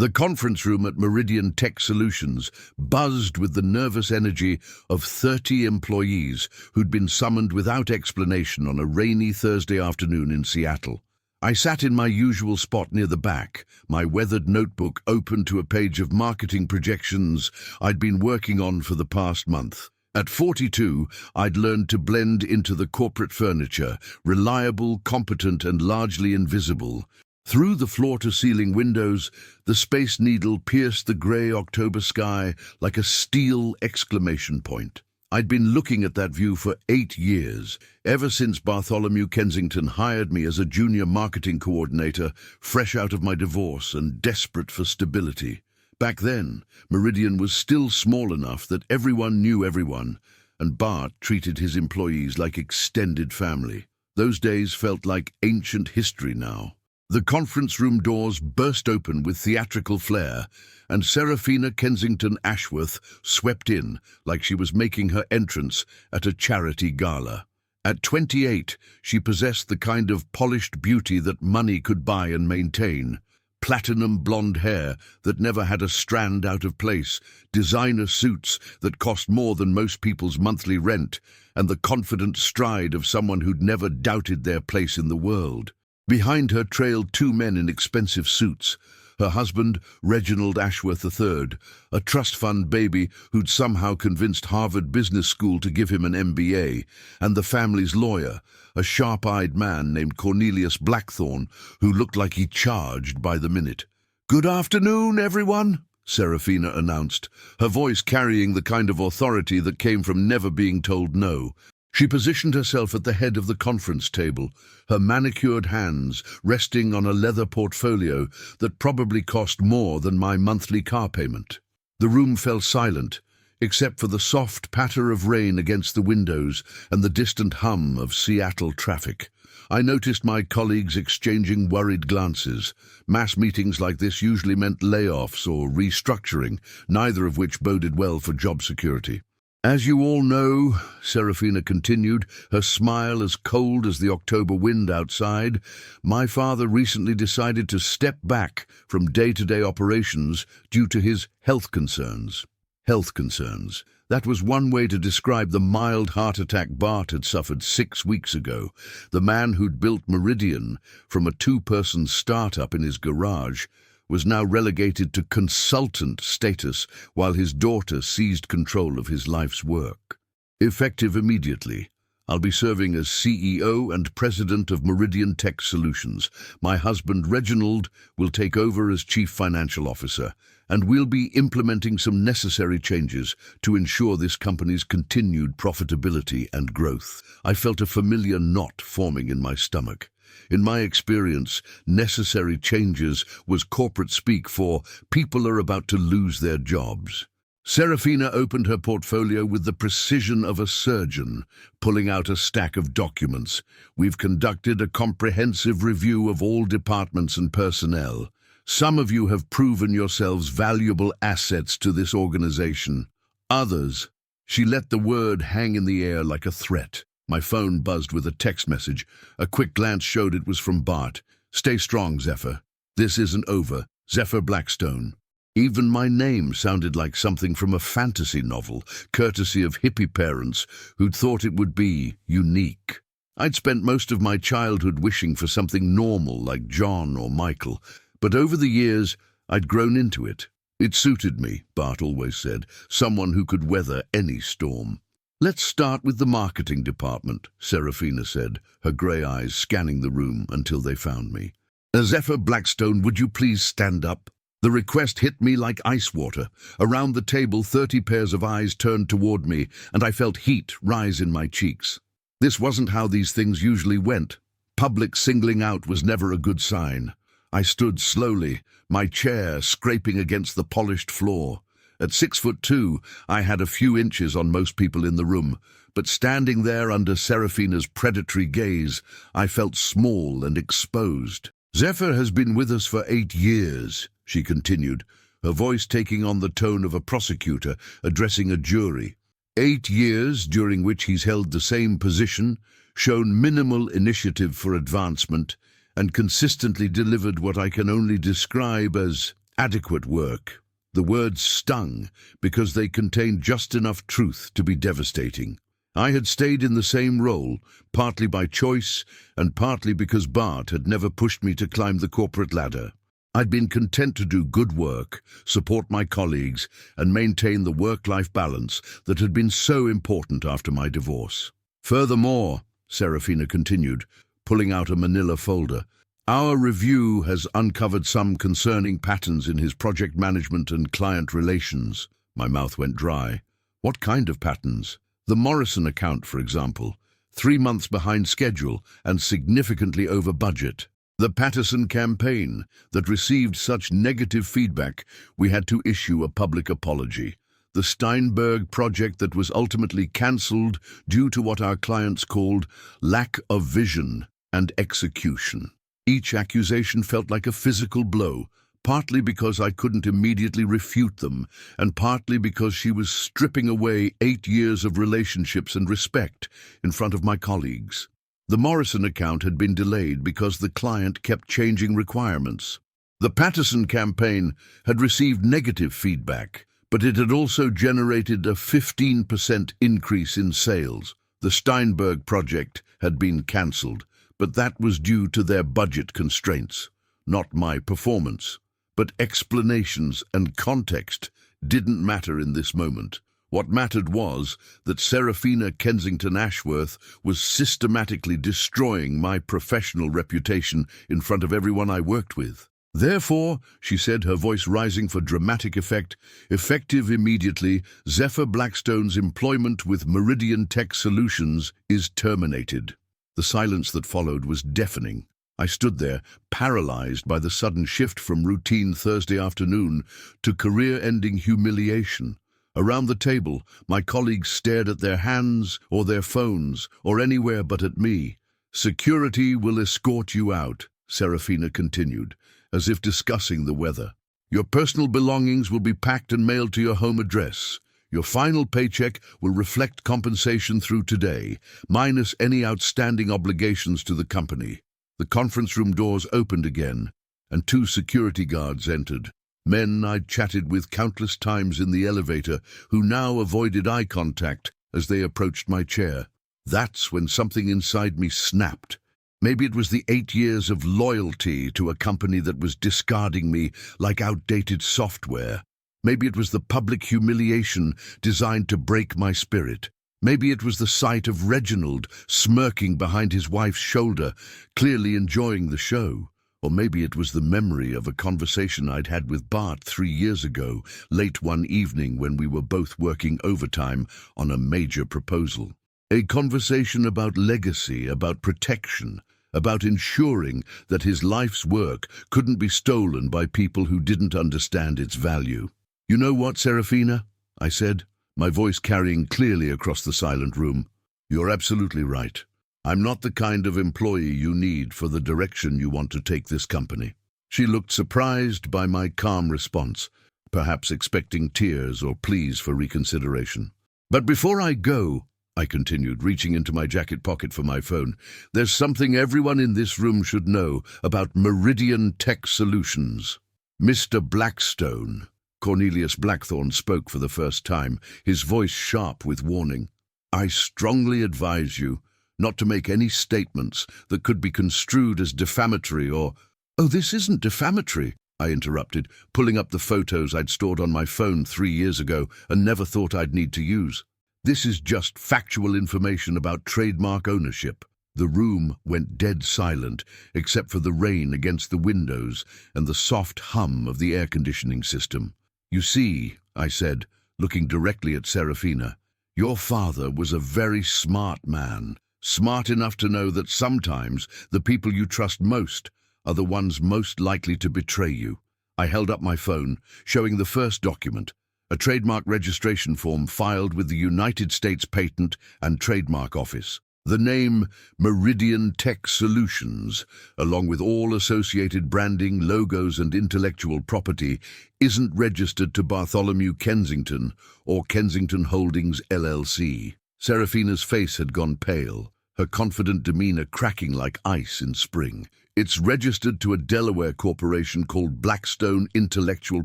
The conference room at Meridian Tech Solutions buzzed with the nervous energy of 30 employees who'd been summoned without explanation on a rainy Thursday afternoon in Seattle. I sat in my usual spot near the back, my weathered notebook open to a page of marketing projections I'd been working on for the past month. At 42, I'd learned to blend into the corporate furniture, reliable, competent, and largely invisible. Through the floor-to-ceiling windows, the Space Needle pierced the grey October sky like a steel exclamation point. I'd been looking at that view for 8 years, ever since Bartholomew Kensington hired me as a junior marketing coordinator, fresh out of my divorce and desperate for stability. Back then, Meridian was still small enough that everyone knew everyone, and Bart treated his employees like extended family. Those days felt like ancient history now. The conference room doors burst open with theatrical flair, and Serafina Kensington Ashworth swept in like she was making her entrance at a charity gala. At 28, she possessed the kind of polished beauty that money could buy and maintain. Platinum blonde hair that never had a strand out of place, designer suits that cost more than most people's monthly rent, and the confident stride of someone who'd never doubted their place in the world. Behind her trailed 2 men in expensive suits, her husband, Reginald Ashworth III, a trust fund baby who'd somehow convinced Harvard Business School to give him an MBA, and the family's lawyer, a sharp-eyed man named Cornelius Blackthorne, who looked like he charged by the minute. "Good afternoon, everyone," Serafina announced, her voice carrying the kind of authority that came from never being told no. She positioned herself at the head of the conference table, her manicured hands resting on a leather portfolio that probably cost more than my monthly car payment. The room fell silent, except for the soft patter of rain against the windows and the distant hum of Seattle traffic. I noticed my colleagues exchanging worried glances. Mass meetings like this usually meant layoffs or restructuring, neither of which boded well for job security. "As you all know," Serafina continued, her smile as cold as the October wind outside, "my father recently decided to step back from day-to-day operations due to his health concerns." Health concerns. That was one way to describe the mild heart attack Bart had suffered 6 weeks ago. The man who'd built Meridian from a 2-person startup in his garage was now relegated to consultant status while his daughter seized control of his life's work. Effective immediately, I'll be serving as CEO and President of Meridian Tech Solutions. My husband, Reginald, will take over as Chief Financial Officer, and we'll be implementing some necessary changes to ensure this company's continued profitability and growth. I felt a familiar knot forming in my stomach. In my experience, necessary changes was corporate speak for people are about to lose their jobs. Serafina opened her portfolio with the precision of a surgeon, pulling out a stack of documents. "We've conducted a comprehensive review of all departments and personnel. Some of you have proven yourselves valuable assets to this organization. Others—" She let the word hang in the air like a threat. My phone buzzed with a text message. A quick glance showed it was from Bart. "Stay strong, Zephyr. This isn't over. Zephyr Blackstone." Even my name sounded like something from a fantasy novel, courtesy of hippie parents who'd thought it would be unique. I'd spent most of my childhood wishing for something normal like John or Michael, but over the years I'd grown into it. It suited me, Bart always said, someone who could weather any storm. "Let's start with the marketing department," Serafina said, her grey eyes scanning the room until they found me. "Zephyr Blackstone, would you please stand up?" The request hit me like ice water. Around the table, 30 pairs of eyes turned toward me, and I felt heat rise in my cheeks. This wasn't how these things usually went. Public singling out was never a good sign. I stood slowly, my chair scraping against the polished floor. At 6'2", I had a few inches on most people in the room, but standing there under Serafina's predatory gaze, I felt small and exposed. "Zephyr has been with us for 8 years, she continued, her voice taking on the tone of a prosecutor addressing a jury. 8 years during which he's held the same position, shown minimal initiative for advancement, and consistently delivered what I can only describe as Adequate work. The words stung because they contained just enough truth to be devastating. I had stayed in the same role, partly by choice and partly because Bart had never pushed me to climb the corporate ladder. I'd been content to do good work, support my colleagues, and maintain the work-life balance that had been so important after my divorce. Furthermore, Serafina continued, pulling out a manila folder, our review has uncovered some concerning patterns in his project management and client relations. My mouth went dry. What kind of patterns? The Morrison account, for example, 3 months behind schedule and significantly over budget. The Patterson campaign that received such negative feedback, we had to issue a public apology. The Steinberg project that was ultimately cancelled due to what our clients called lack of vision and execution. Each accusation felt like a physical blow, partly because I couldn't immediately refute them, and partly because she was stripping away 8 years of relationships and respect in front of my colleagues. The Morrison account had been delayed because the client kept changing requirements. The Patterson campaign had received negative feedback, but it had also generated a 15% increase in sales. The Steinberg project had been cancelled, but that was due to their budget constraints, not my performance. But explanations and context didn't matter in this moment. What mattered was that Serafina Kensington Ashworth was systematically destroying my professional reputation in front of everyone I worked with. Therefore, she said, her voice rising for dramatic effect, effective immediately, Zephyr Blackstone's employment with Meridian Tech Solutions is terminated. The silence that followed was deafening. I stood there, paralyzed by the sudden shift from routine Thursday afternoon to career-ending humiliation. Around the table, my colleagues stared at their hands or their phones or anywhere but at me. Security will escort you out, Serafina continued, as if discussing the weather. Your personal belongings will be packed and mailed to your home address. Your final paycheck will reflect compensation through today, minus any outstanding obligations to the company. The conference room doors opened again, and 2 security guards entered. Men I'd chatted with countless times in the elevator, who now avoided eye contact as they approached my chair. That's when something inside me snapped. Maybe it was the 8 years of loyalty to a company that was discarding me like outdated software. Maybe it was the public humiliation designed to break my spirit. Maybe it was the sight of Reginald smirking behind his wife's shoulder, clearly enjoying the show. Or maybe it was the memory of a conversation I'd had with Bart 3 years ago, late one evening when we were both working overtime on a major proposal. A conversation about legacy, about protection, about ensuring that his life's work couldn't be stolen by people who didn't understand its value. You know what, Serafina? I said, my voice carrying clearly across the silent room. You're absolutely right. I'm not the kind of employee you need for the direction you want to take this company. She looked surprised by my calm response, perhaps expecting tears or pleas for reconsideration. But before I go, I continued, reaching into my jacket pocket for my phone, there's something everyone in this room should know about Meridian Tech Solutions. Mr. Blackstone. Cornelius Blackthorne spoke for the first time, his voice sharp with warning. I strongly advise you not to make any statements that could be construed as defamatory or— Oh, this isn't defamatory, I interrupted, pulling up the photos I'd stored on my phone 3 years ago and never thought I'd need to use. This is just factual information about trademark ownership. The room went dead silent, except for the rain against the windows and the soft hum of the air conditioning system. You see, I said, looking directly at Serafina, your father was a very smart man, smart enough to know that sometimes the people you trust most are the ones most likely to betray you. I held up my phone, showing the first document, a trademark registration form filed with the United States Patent and Trademark Office. The name Meridian Tech Solutions, along with all associated branding, logos and intellectual property, isn't registered to Bartholomew Kensington or Kensington Holdings LLC. Serafina's face had gone pale, her confident demeanor cracking like ice in spring. "It's registered to a Delaware corporation called Blackstone Intellectual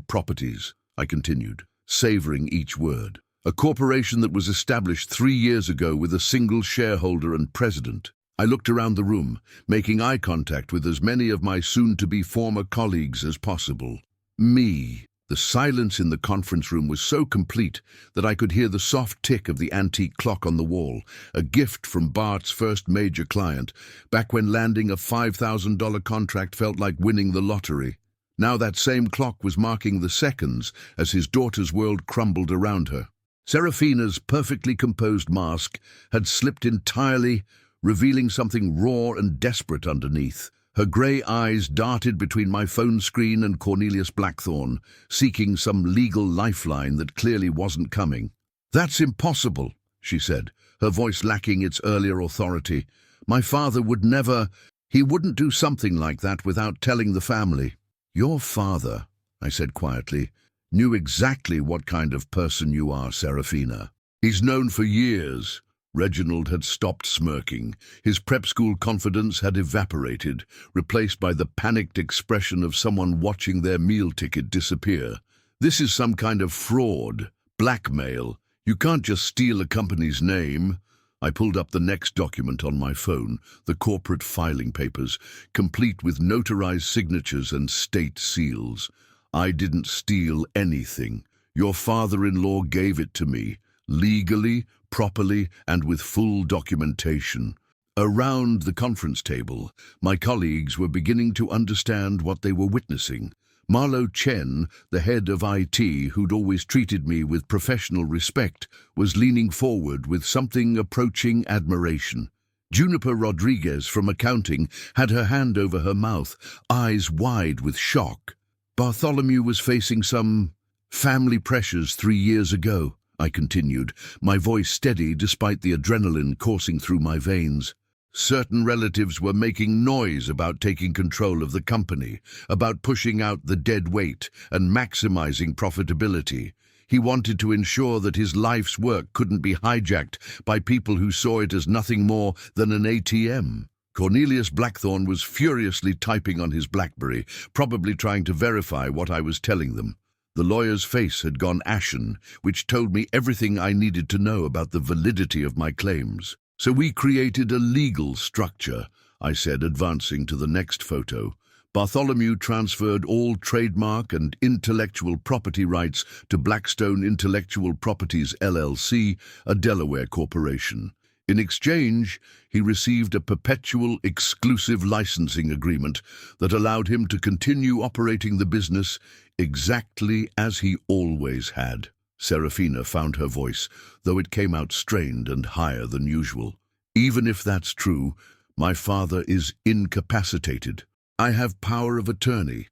Properties," I continued, savoring each word. "A corporation that was established 3 years ago with a single shareholder and president." I looked around the room, making eye contact with as many of my soon-to-be former colleagues as possible. Me. The silence in the conference room was so complete that I could hear the soft tick of the antique clock on the wall, a gift from Bart's first major client, back when landing a $5,000 contract felt like winning the lottery. Now that same clock was marking the seconds as his daughter's world crumbled around her. Serafina's perfectly composed mask had slipped entirely, revealing something raw and desperate underneath. Her grey eyes darted between my phone screen and Cornelius Blackthorne, seeking some legal lifeline that clearly wasn't coming. "That's impossible," she said, her voice lacking its earlier authority. "My father would never... He wouldn't do something like that without telling the family." "Your father," I said quietly, "knew exactly what kind of person you are, Serafina. He's known for years." Reginald had stopped smirking. His prep school confidence had evaporated, replaced by the panicked expression of someone watching their meal ticket disappear. "This is some kind of fraud, blackmail. You can't just steal a company's name." I pulled up the next document on my phone, the corporate filing papers, complete with notarized signatures and state seals. "I didn't steal anything. Your father-in-law gave it to me, legally, properly, and with full documentation." Around the conference table, my colleagues were beginning to understand what they were witnessing. Marlo Chen, the head of IT, who'd always treated me with professional respect, was leaning forward with something approaching admiration. Juniper Rodriguez from accounting had her hand over her mouth, eyes wide with shock. Bartholomew was facing some family pressures 3 years ago, I continued, my voice steady despite the adrenaline coursing through my veins. Certain relatives were making noise about taking control of the company, about pushing out the dead weight and maximizing profitability. He wanted to ensure that his life's work couldn't be hijacked by people who saw it as nothing more than an ATM. Cornelius Blackthorne was furiously typing on his BlackBerry, probably trying to verify what I was telling them. The lawyer's face had gone ashen, which told me everything I needed to know about the validity of my claims. "So we created a legal structure," I said, advancing to the next photo. "Bartholomew transferred all trademark and intellectual property rights to Blackstone Intellectual Properties LLC, a Delaware corporation. In exchange, he received a perpetual exclusive licensing agreement that allowed him to continue operating the business exactly as he always had." Serafina found her voice, though it came out strained and higher than usual. "Even if that's true, my father is incapacitated. I have power of attorney.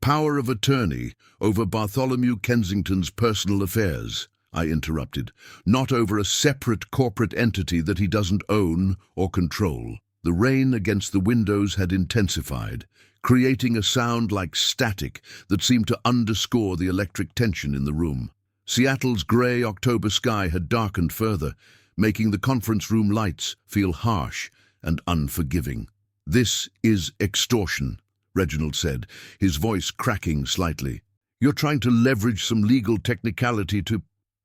Power of attorney over Bartholomew Kensington's personal affairs," I interrupted, "not over a separate corporate entity that he doesn't own or control." The rain against the windows had intensified, creating a sound like static that seemed to underscore the electric tension in the room. Seattle's grey October sky had darkened further, making the conference room lights feel harsh and unforgiving. "This is extortion," Reginald said, his voice cracking slightly. "You're trying to leverage some legal technicality to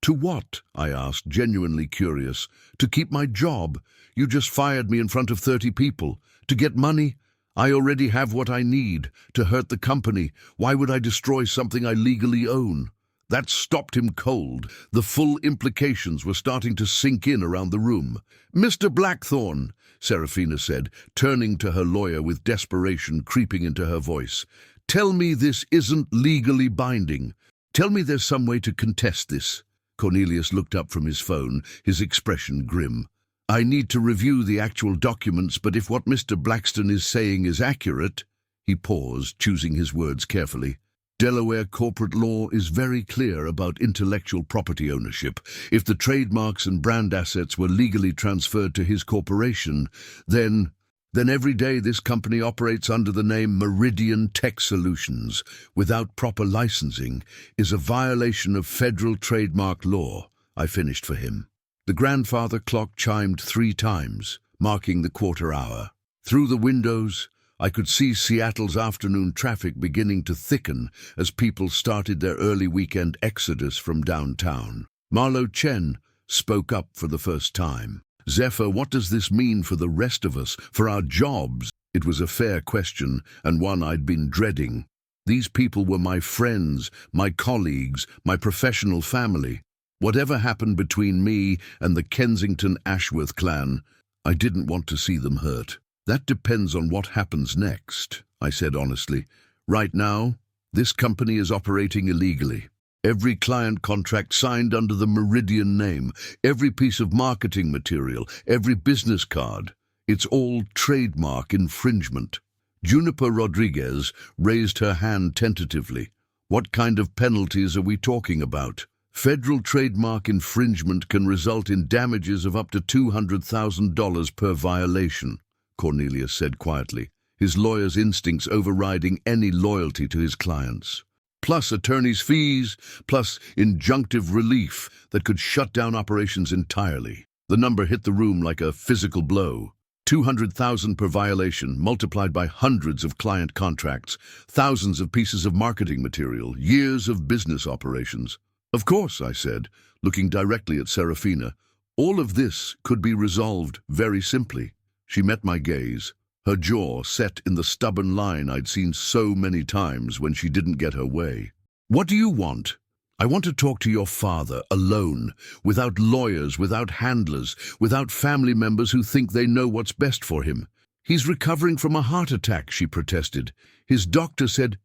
what?" I asked, genuinely curious. "To keep my job. You just fired me in front of 30 people. To get money? I already have what I need. To hurt the company. Why would I destroy something I legally own?" That stopped him cold. The full implications were starting to sink in around the room. "Mr. Blackthorne," Serafina said, turning to her lawyer with desperation creeping into her voice, "tell me this isn't legally binding. Tell me there's some way to contest this." Cornelius looked up from his phone, his expression grim. "I need to review the actual documents, but if what Mr. Blackstone is saying is accurate..." He paused, choosing his words carefully. "Delaware corporate law is very clear about intellectual property ownership. If the trademarks and brand assets were legally transferred to his corporation, then every day this company operates under the name Meridian Tech Solutions without proper licensing is a violation of federal trademark law," I finished for him. The grandfather clock chimed 3 times, marking the quarter hour. Through the windows, I could see Seattle's afternoon traffic beginning to thicken as people started their early weekend exodus from downtown. Marlo Chen spoke up for the first time. "Zephyr, what does this mean for the rest of us, for our jobs?" It was a fair question, and one I'd been dreading. These people were my friends, my colleagues, my professional family. Whatever happened between me and the Kensington-Ashworth clan, I didn't want to see them hurt. "That depends on what happens next," I said honestly. "Right now, this company is operating illegally. Every client contract signed under the Meridian name, every piece of marketing material, every business card, it's all trademark infringement." Juniper Rodriguez raised her hand tentatively. "What kind of penalties are we talking about?" "Federal trademark infringement can result in damages of up to $200,000 per violation," Cornelius said quietly, his lawyer's instincts overriding any loyalty to his clients. "Plus attorney's fees, plus injunctive relief that could shut down operations entirely." The number hit the room like a physical blow. 200,000 per violation, multiplied by hundreds of client contracts, thousands of pieces of marketing material, years of business operations. "Of course," I said, looking directly at Serafina. "All of this could be resolved very simply." She met my gaze, her jaw set in the stubborn line I'd seen so many times when she didn't get her way. "What do you want?" "I want to talk to your father, alone, without lawyers, without handlers, without family members who think they know what's best for him. He's recovering from a heart attack," she protested. His doctor said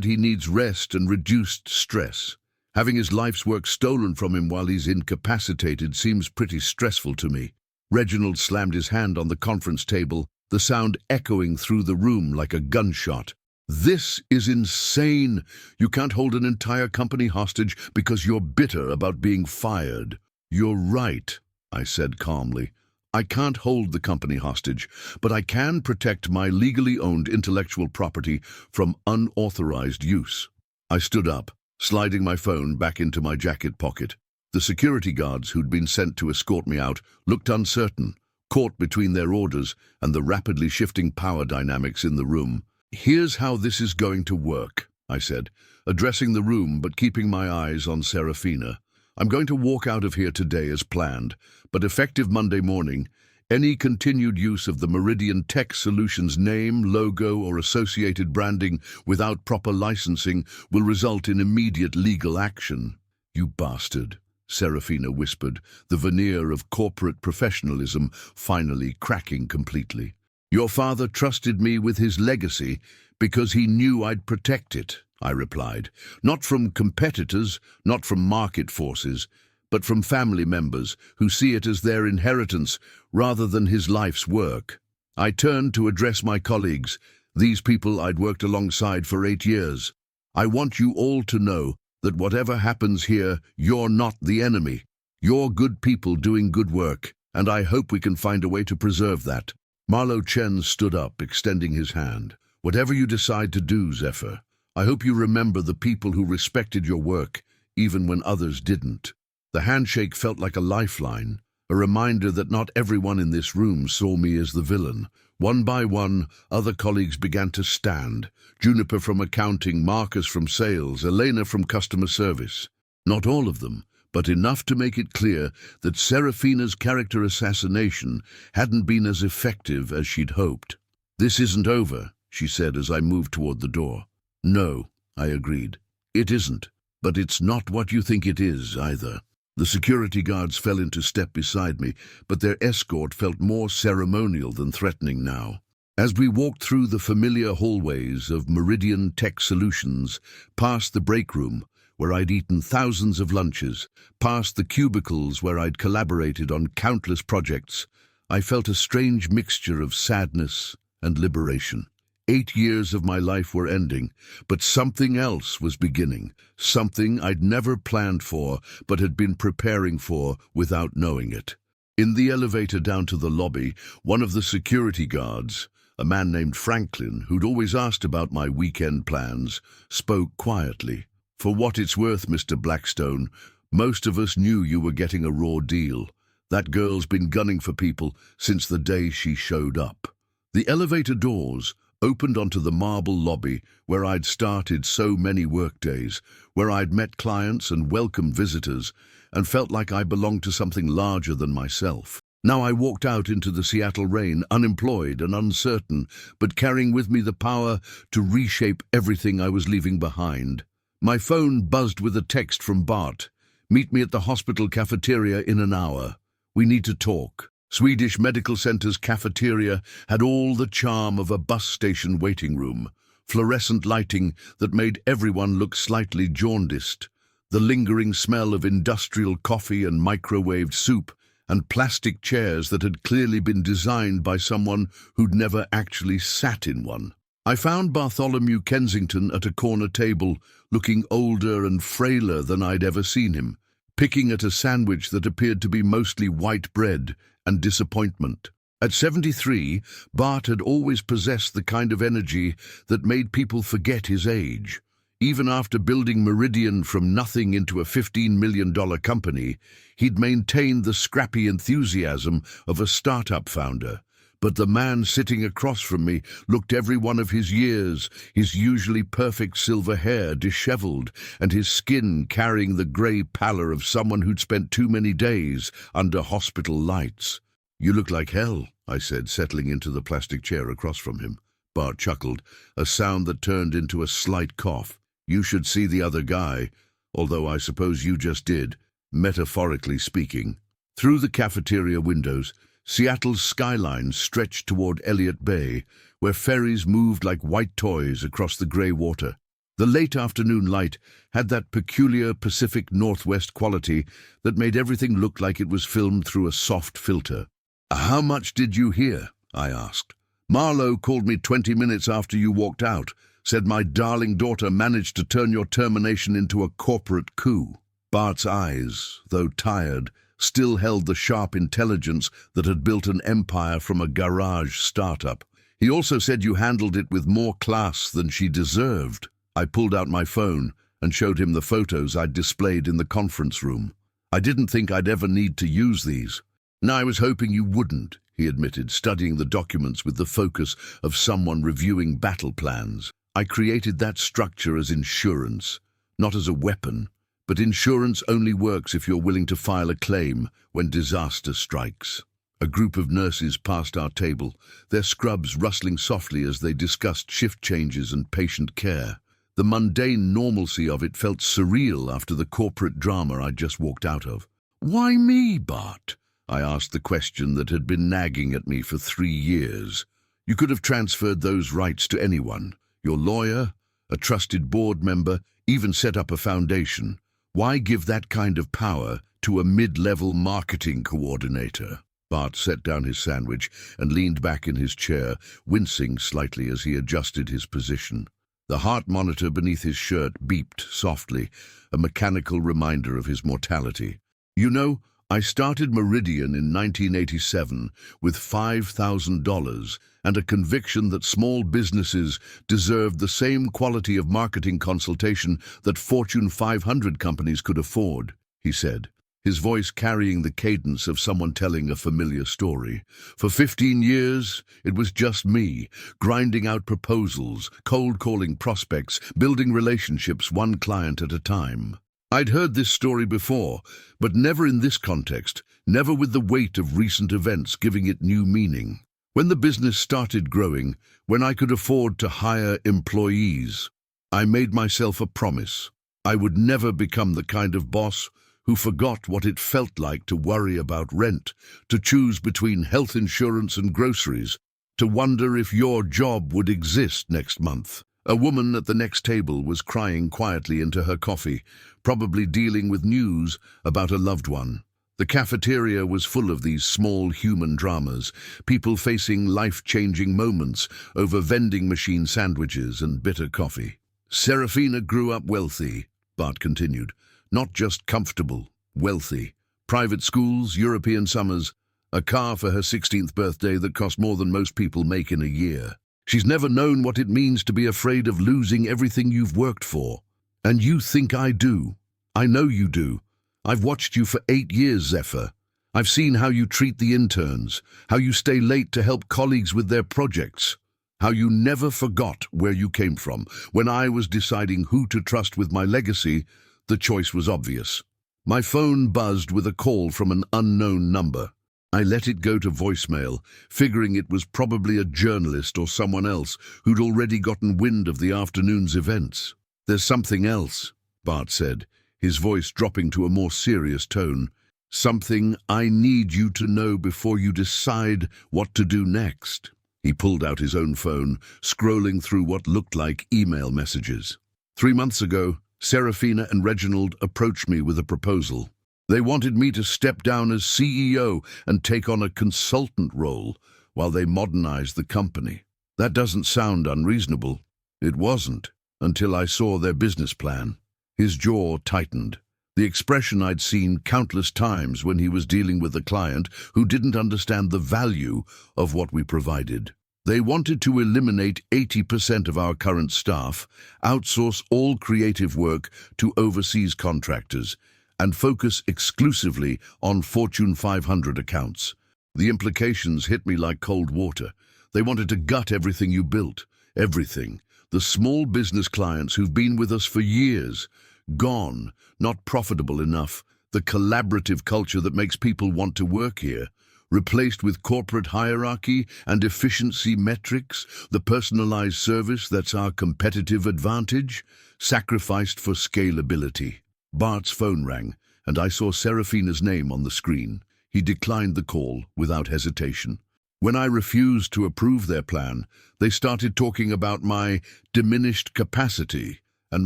he needs rest and reduced stress. Having his life's work stolen from him while he's incapacitated seems pretty stressful to me." Reginald slammed his hand on the conference table, the sound echoing through the room like a gunshot. "This is insane. You can't hold an entire company hostage because you're bitter about being fired." "You're right," I said calmly. "I can't hold the company hostage, but I can protect my legally owned intellectual property from unauthorized use." I stood up, sliding my phone back into my jacket pocket. The security guards who'd been sent to escort me out looked uncertain, caught between their orders and the rapidly shifting power dynamics in the room. "Here's how this is going to work," I said, addressing the room but keeping my eyes on Serafina. "I'm going to walk out of here today as planned, but effective Monday morning, any continued use of the Meridian Tech Solutions name, logo, or associated branding without proper licensing will result in immediate legal action." "You bastard," Serafina whispered, the veneer of corporate professionalism finally cracking completely. "Your father trusted me with his legacy because he knew I'd protect it," I replied. "Not from competitors, not from market forces, but from family members who see it as their inheritance rather than his life's work." I turned to address my colleagues, these people I'd worked alongside for 8 years. "I want you all to know that whatever happens here, you're not the enemy. You're good people doing good work, and I hope we can find a way to preserve that." Marlo Chen stood up, extending his hand. "Whatever you decide to do, Zephyr, I hope you remember the people who respected your work, even when others didn't." The handshake felt like a lifeline, a reminder that not everyone in this room saw me as the villain. One by one, other colleagues began to stand. Juniper from accounting, Marcus from sales, Elena from customer service. Not all of them, but enough to make it clear that Serafina's character assassination hadn't been as effective as she'd hoped. "This isn't over," she said as I moved toward the door. "No," I agreed. "It isn't, but it's not what you think it is either." The security guards fell into step beside me, but their escort felt more ceremonial than threatening now. As we walked through the familiar hallways of Meridian Tech Solutions, past the break room, where I'd eaten thousands of lunches, past the cubicles where I'd collaborated on countless projects, I felt a strange mixture of sadness and liberation. 8 years of my life were ending, but something else was beginning, something I'd never planned for but had been preparing for without knowing it. In the elevator down to the lobby, one of the security guards, a man named Franklin, who'd always asked about my weekend plans, spoke quietly. "For what it's worth, Mr. Blackstone, Most of us knew you were getting a raw deal. That girl's been gunning for people since the day she showed up. The elevator doors opened onto the marble lobby where I'd started so many workdays, where I'd met clients and welcomed visitors, and felt like I belonged to something larger than myself. Now I walked out into the Seattle rain, unemployed and uncertain, but carrying with me the power to reshape everything I was leaving behind. My phone buzzed with a text from Bart. "Meet me at the hospital cafeteria in an hour. We need to talk." Swedish Medical Center's cafeteria had all the charm of a bus station waiting room, fluorescent lighting that made everyone look slightly jaundiced, the lingering smell of industrial coffee and microwaved soup, and plastic chairs that had clearly been designed by someone who'd never actually sat in one. I found Bartholomew Kensington at a corner table, looking older and frailer than I'd ever seen him, picking at a sandwich that appeared to be mostly white bread and disappointment. At 73, Bart had always possessed the kind of energy that made people forget his age. Even after building Meridian from nothing into a $15 million company, he'd maintained the scrappy enthusiasm of a startup founder. But the man sitting across from me looked every one of his years, his usually perfect silver hair disheveled, and his skin carrying the grey pallor of someone who'd spent too many days under hospital lights. "You look like hell," I said, settling into the plastic chair across from him. Bart chuckled, a sound that turned into a slight cough. "You should see the other guy, although I suppose you just did, metaphorically speaking." Through the cafeteria windows, Seattle's skyline stretched toward Elliott Bay, where ferries moved like white toys across the grey water. The late afternoon light had that peculiar Pacific Northwest quality that made everything look like it was filmed through a soft filter. "How much did you hear?" I asked. "Marlowe called me 20 minutes after you walked out, said my darling daughter managed to turn your termination into a corporate coup." Bart's eyes, though tired, still held the sharp intelligence that had built an empire from a garage startup. "He also said you handled it with more class than she deserved." I pulled out my phone and showed him the photos I'd displayed in the conference room. "I didn't think I'd ever need to use these." "No, I was hoping you wouldn't," he admitted, studying the documents with the focus of someone reviewing battle plans. "I created that structure as insurance, not as a weapon. But insurance only works if you're willing to file a claim when disaster strikes." A group of nurses passed our table, their scrubs rustling softly as they discussed shift changes and patient care. The mundane normalcy of it felt surreal after the corporate drama I'd just walked out of. "Why me, Bart?" I asked the question that had been nagging at me for 3 years. "You could have transferred those rights to anyone. Your lawyer, a trusted board member, even set up a foundation. Why give that kind of power to a mid-level marketing coordinator?" Bart set down his sandwich and leaned back in his chair, wincing slightly as he adjusted his position. The heart monitor beneath his shirt beeped softly, a mechanical reminder of his mortality. "You know, I started Meridian in 1987 with $5,000 and a conviction that small businesses deserved the same quality of marketing consultation that Fortune 500 companies could afford," he said, his voice carrying the cadence of someone telling a familiar story. "For 15 years, it was just me, grinding out proposals, cold-calling prospects, building relationships one client at a time. I'd heard this story before, but never in this context, never with the weight of recent events giving it new meaning. When the business started growing, when I could afford to hire employees, I made myself a promise. I would never become the kind of boss who forgot what it felt like to worry about rent, to choose between health insurance and groceries, to wonder if your job would exist next month." A woman at the next table was crying quietly into her coffee, probably dealing with news about a loved one. The cafeteria was full of these small human dramas, people facing life-changing moments over vending machine sandwiches and bitter coffee. "Serafina grew up wealthy," Bart continued. "Not just comfortable, wealthy. Private schools, European summers, a car for her 16th birthday that cost more than most people make in a year. She's never known what it means to be afraid of losing everything you've worked for. And you think I do. I know you do. I've watched you for 8 years, Zephyr. I've seen how you treat the interns, how you stay late to help colleagues with their projects, how you never forgot where you came from. When I was deciding who to trust with my legacy, the choice was obvious. My phone buzzed with a call from an unknown number. I let it go to voicemail, figuring it was probably a journalist or someone else who'd already gotten wind of the afternoon's events. "There's something else," Bart said, his voice dropping to a more serious tone. "Something I need you to know before you decide what to do next." He pulled out his own phone, scrolling through what looked like email messages. 3 months ago, Serafina and Reginald approached me with a proposal. They wanted me to step down as CEO and take on a consultant role while they modernized the company. That doesn't sound unreasonable. It wasn't, until I saw their business plan. His jaw tightened. The expression I'd seen countless times when he was dealing with a client who didn't understand the value of what we provided. They wanted to eliminate 80% of our current staff, outsource all creative work to overseas contractors, and focus exclusively on Fortune 500 accounts. The implications hit me like cold water. They wanted to gut everything you built. Everything. The small business clients who've been with us for years. Gone. Not profitable enough. The collaborative culture that makes people want to work here. Replaced with corporate hierarchy and efficiency metrics. The personalized service that's our competitive advantage. Sacrificed for scalability. Bart's phone rang, and I saw Serafina's name on the screen. He declined the call without hesitation. When I refused to approve their plan, they started talking about my diminished capacity and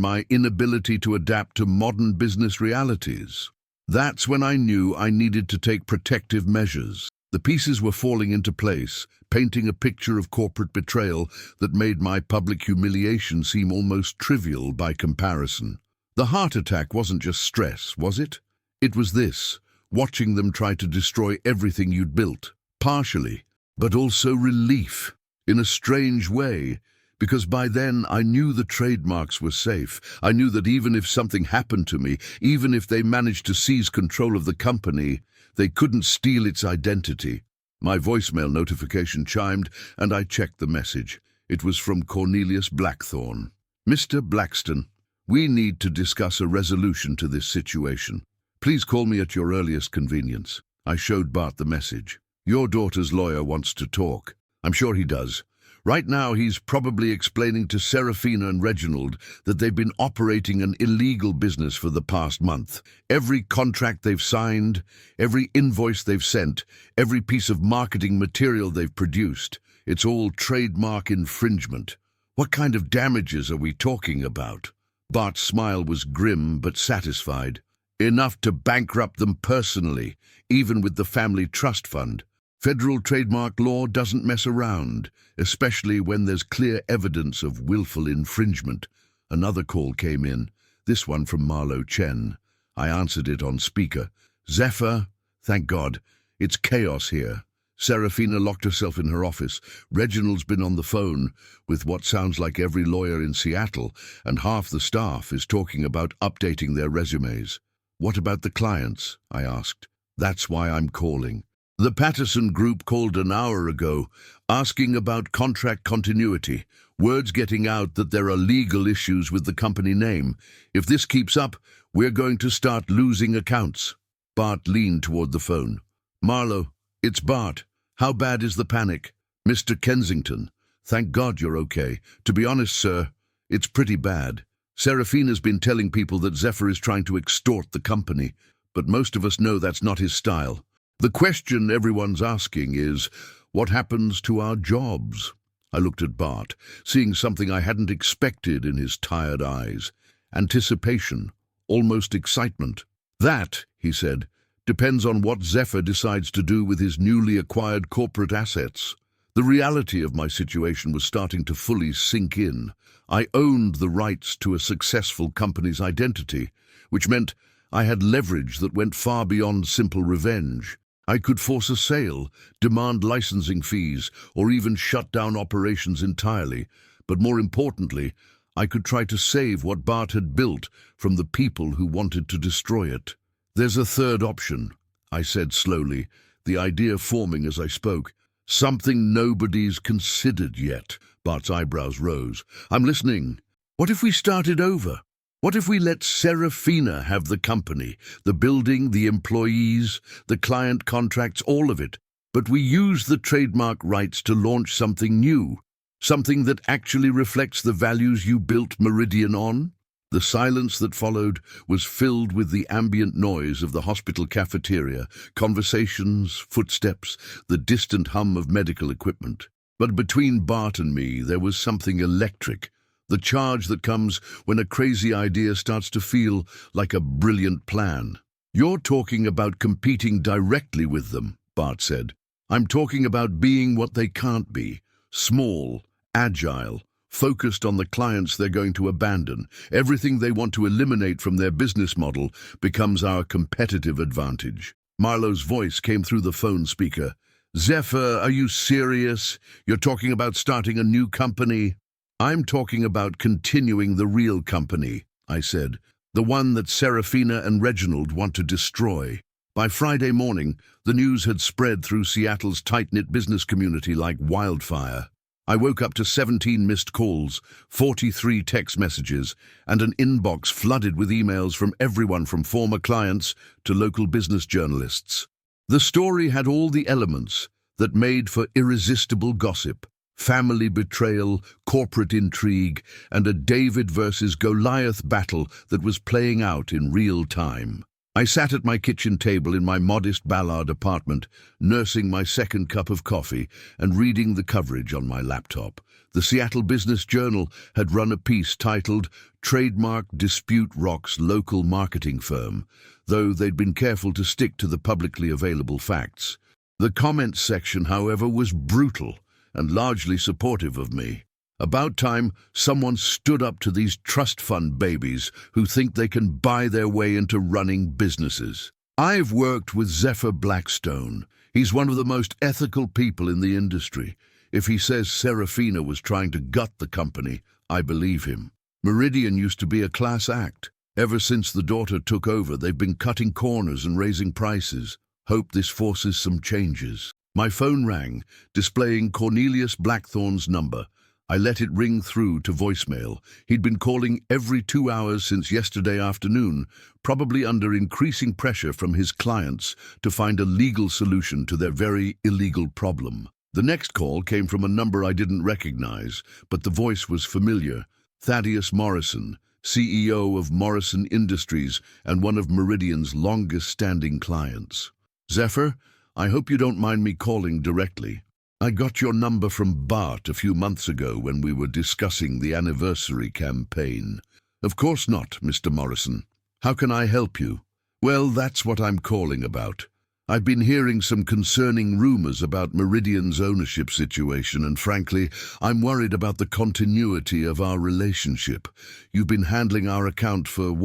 my inability to adapt to modern business realities. That's when I knew I needed to take protective measures. The pieces were falling into place, painting a picture of corporate betrayal that made my public humiliation seem almost trivial by comparison. The heart attack wasn't just stress, was it? It was this, watching them try to destroy everything you'd built, partially, but also relief, in a strange way, because by then I knew the trademarks were safe. I knew that even if something happened to me, even if they managed to seize control of the company, they couldn't steal its identity. My voicemail notification chimed, and I checked the message. It was from Cornelius Blackthorne. "Mr. Blackston, we need to discuss a resolution to this situation. Please call me at your earliest convenience." I showed Bart the message. "Your daughter's lawyer wants to talk." "I'm sure he does. Right now he's probably explaining to Serafina and Reginald that they've been operating an illegal business for the past month. Every contract they've signed, every invoice they've sent, every piece of marketing material they've produced, it's all trademark infringement. What kind of damages are we talking about?" Bart's smile was grim but satisfied. "Enough to bankrupt them personally, even with the family trust fund. Federal trademark law doesn't mess around, especially when there's clear evidence of willful infringement." Another call came in, this one from Marlo Chen. I answered it on speaker. "Zephyr, thank God, it's chaos here. Serafina locked herself in her office. Reginald's been on the phone with what sounds like every lawyer in Seattle, and half the staff is talking about updating their resumes." "What about the clients?" I asked. "That's why I'm calling. The Patterson Group called an hour ago, asking about contract continuity. Word's getting out that there are legal issues with the company name. If this keeps up, we're going to start losing accounts." Bart leaned toward the phone. "Marlo, it's Bart. How bad is the panic?" "Mr. Kensington, thank God you're okay. To be honest, sir, it's pretty bad. Serafina's been telling people that Zephyr is trying to extort the company, but most of us know that's not his style. The question everyone's asking is, what happens to our jobs?" I looked at Bart, seeing something I hadn't expected in his tired eyes. Anticipation, almost excitement. "That," he said, "depends on what Zephyr decides to do with his newly acquired corporate assets." The reality of my situation was starting to fully sink in. I owned the rights to a successful company's identity, which meant I had leverage that went far beyond simple revenge. I could force a sale, demand licensing fees, or even shut down operations entirely. But more importantly, I could try to save what Bart had built from the people who wanted to destroy it. There's a third option, I said slowly, the idea forming as I spoke. Something nobody's considered yet. Bart's eyebrows rose. I'm listening. What if we started over? What if we let Serafina have the company, the building, the employees, the client contracts, all of it, but we use the trademark rights to launch something new, something that actually reflects the values you built Meridian on? The silence that followed was filled with the ambient noise of the hospital cafeteria, conversations, footsteps, the distant hum of medical equipment. But between Bart and me, there was something electric, the charge that comes when a crazy idea starts to feel like a brilliant plan. You're talking about competing directly with them, Bart said. I'm talking about being what they can't be, small, agile, focused on the clients they're going to abandon. Everything they want to eliminate from their business model becomes our competitive advantage. Marlowe's voice came through the phone speaker. Zephyr, are you serious? You're talking about starting a new company? I'm talking about continuing the real company, I said, the one that Serafina and Reginald want to destroy. By Friday morning, the news had spread through Seattle's tight-knit business community like wildfire. I woke up to 17 missed calls, 43 text messages, and an inbox flooded with emails from everyone from former clients to local business journalists. The story had all the elements that made for irresistible gossip, family betrayal, corporate intrigue, and a David versus Goliath battle that was playing out in real time. I sat at my kitchen table in my modest Ballard apartment, nursing my second cup of coffee and reading the coverage on my laptop. The Seattle Business Journal had run a piece titled "Trademark Dispute Rocks Local Marketing Firm," though they'd been careful to stick to the publicly available facts. The comments section, however, was brutal and largely supportive of me. About time someone stood up to these trust fund babies who think they can buy their way into running businesses. I've worked with Zephyr Blackstone. He's one of the most ethical people in the industry. If he says Serafina was trying to gut the company, I believe him. Meridian used to be a class act. Ever since the daughter took over, they've been cutting corners and raising prices. Hope this forces some changes. My phone rang, displaying Cornelius Blackthorne's number. I let it ring through to voicemail. He'd been calling every 2 hours since yesterday afternoon, probably under increasing pressure from his clients to find a legal solution to their very illegal problem. The next call came from a number I didn't recognize, but the voice was familiar. Thaddeus Morrison, CEO of Morrison Industries and one of Meridian's longest-standing clients. Zephyr, I hope you don't mind me calling directly. I got your number from Bart a few months ago when we were discussing the anniversary campaign. Of course not, Mr. Morrison. How can I help you? Well, that's what I'm calling about. I've been hearing some concerning rumors about Meridian's ownership situation, and frankly, I'm worried about the continuity of our relationship. You've been handling our account for,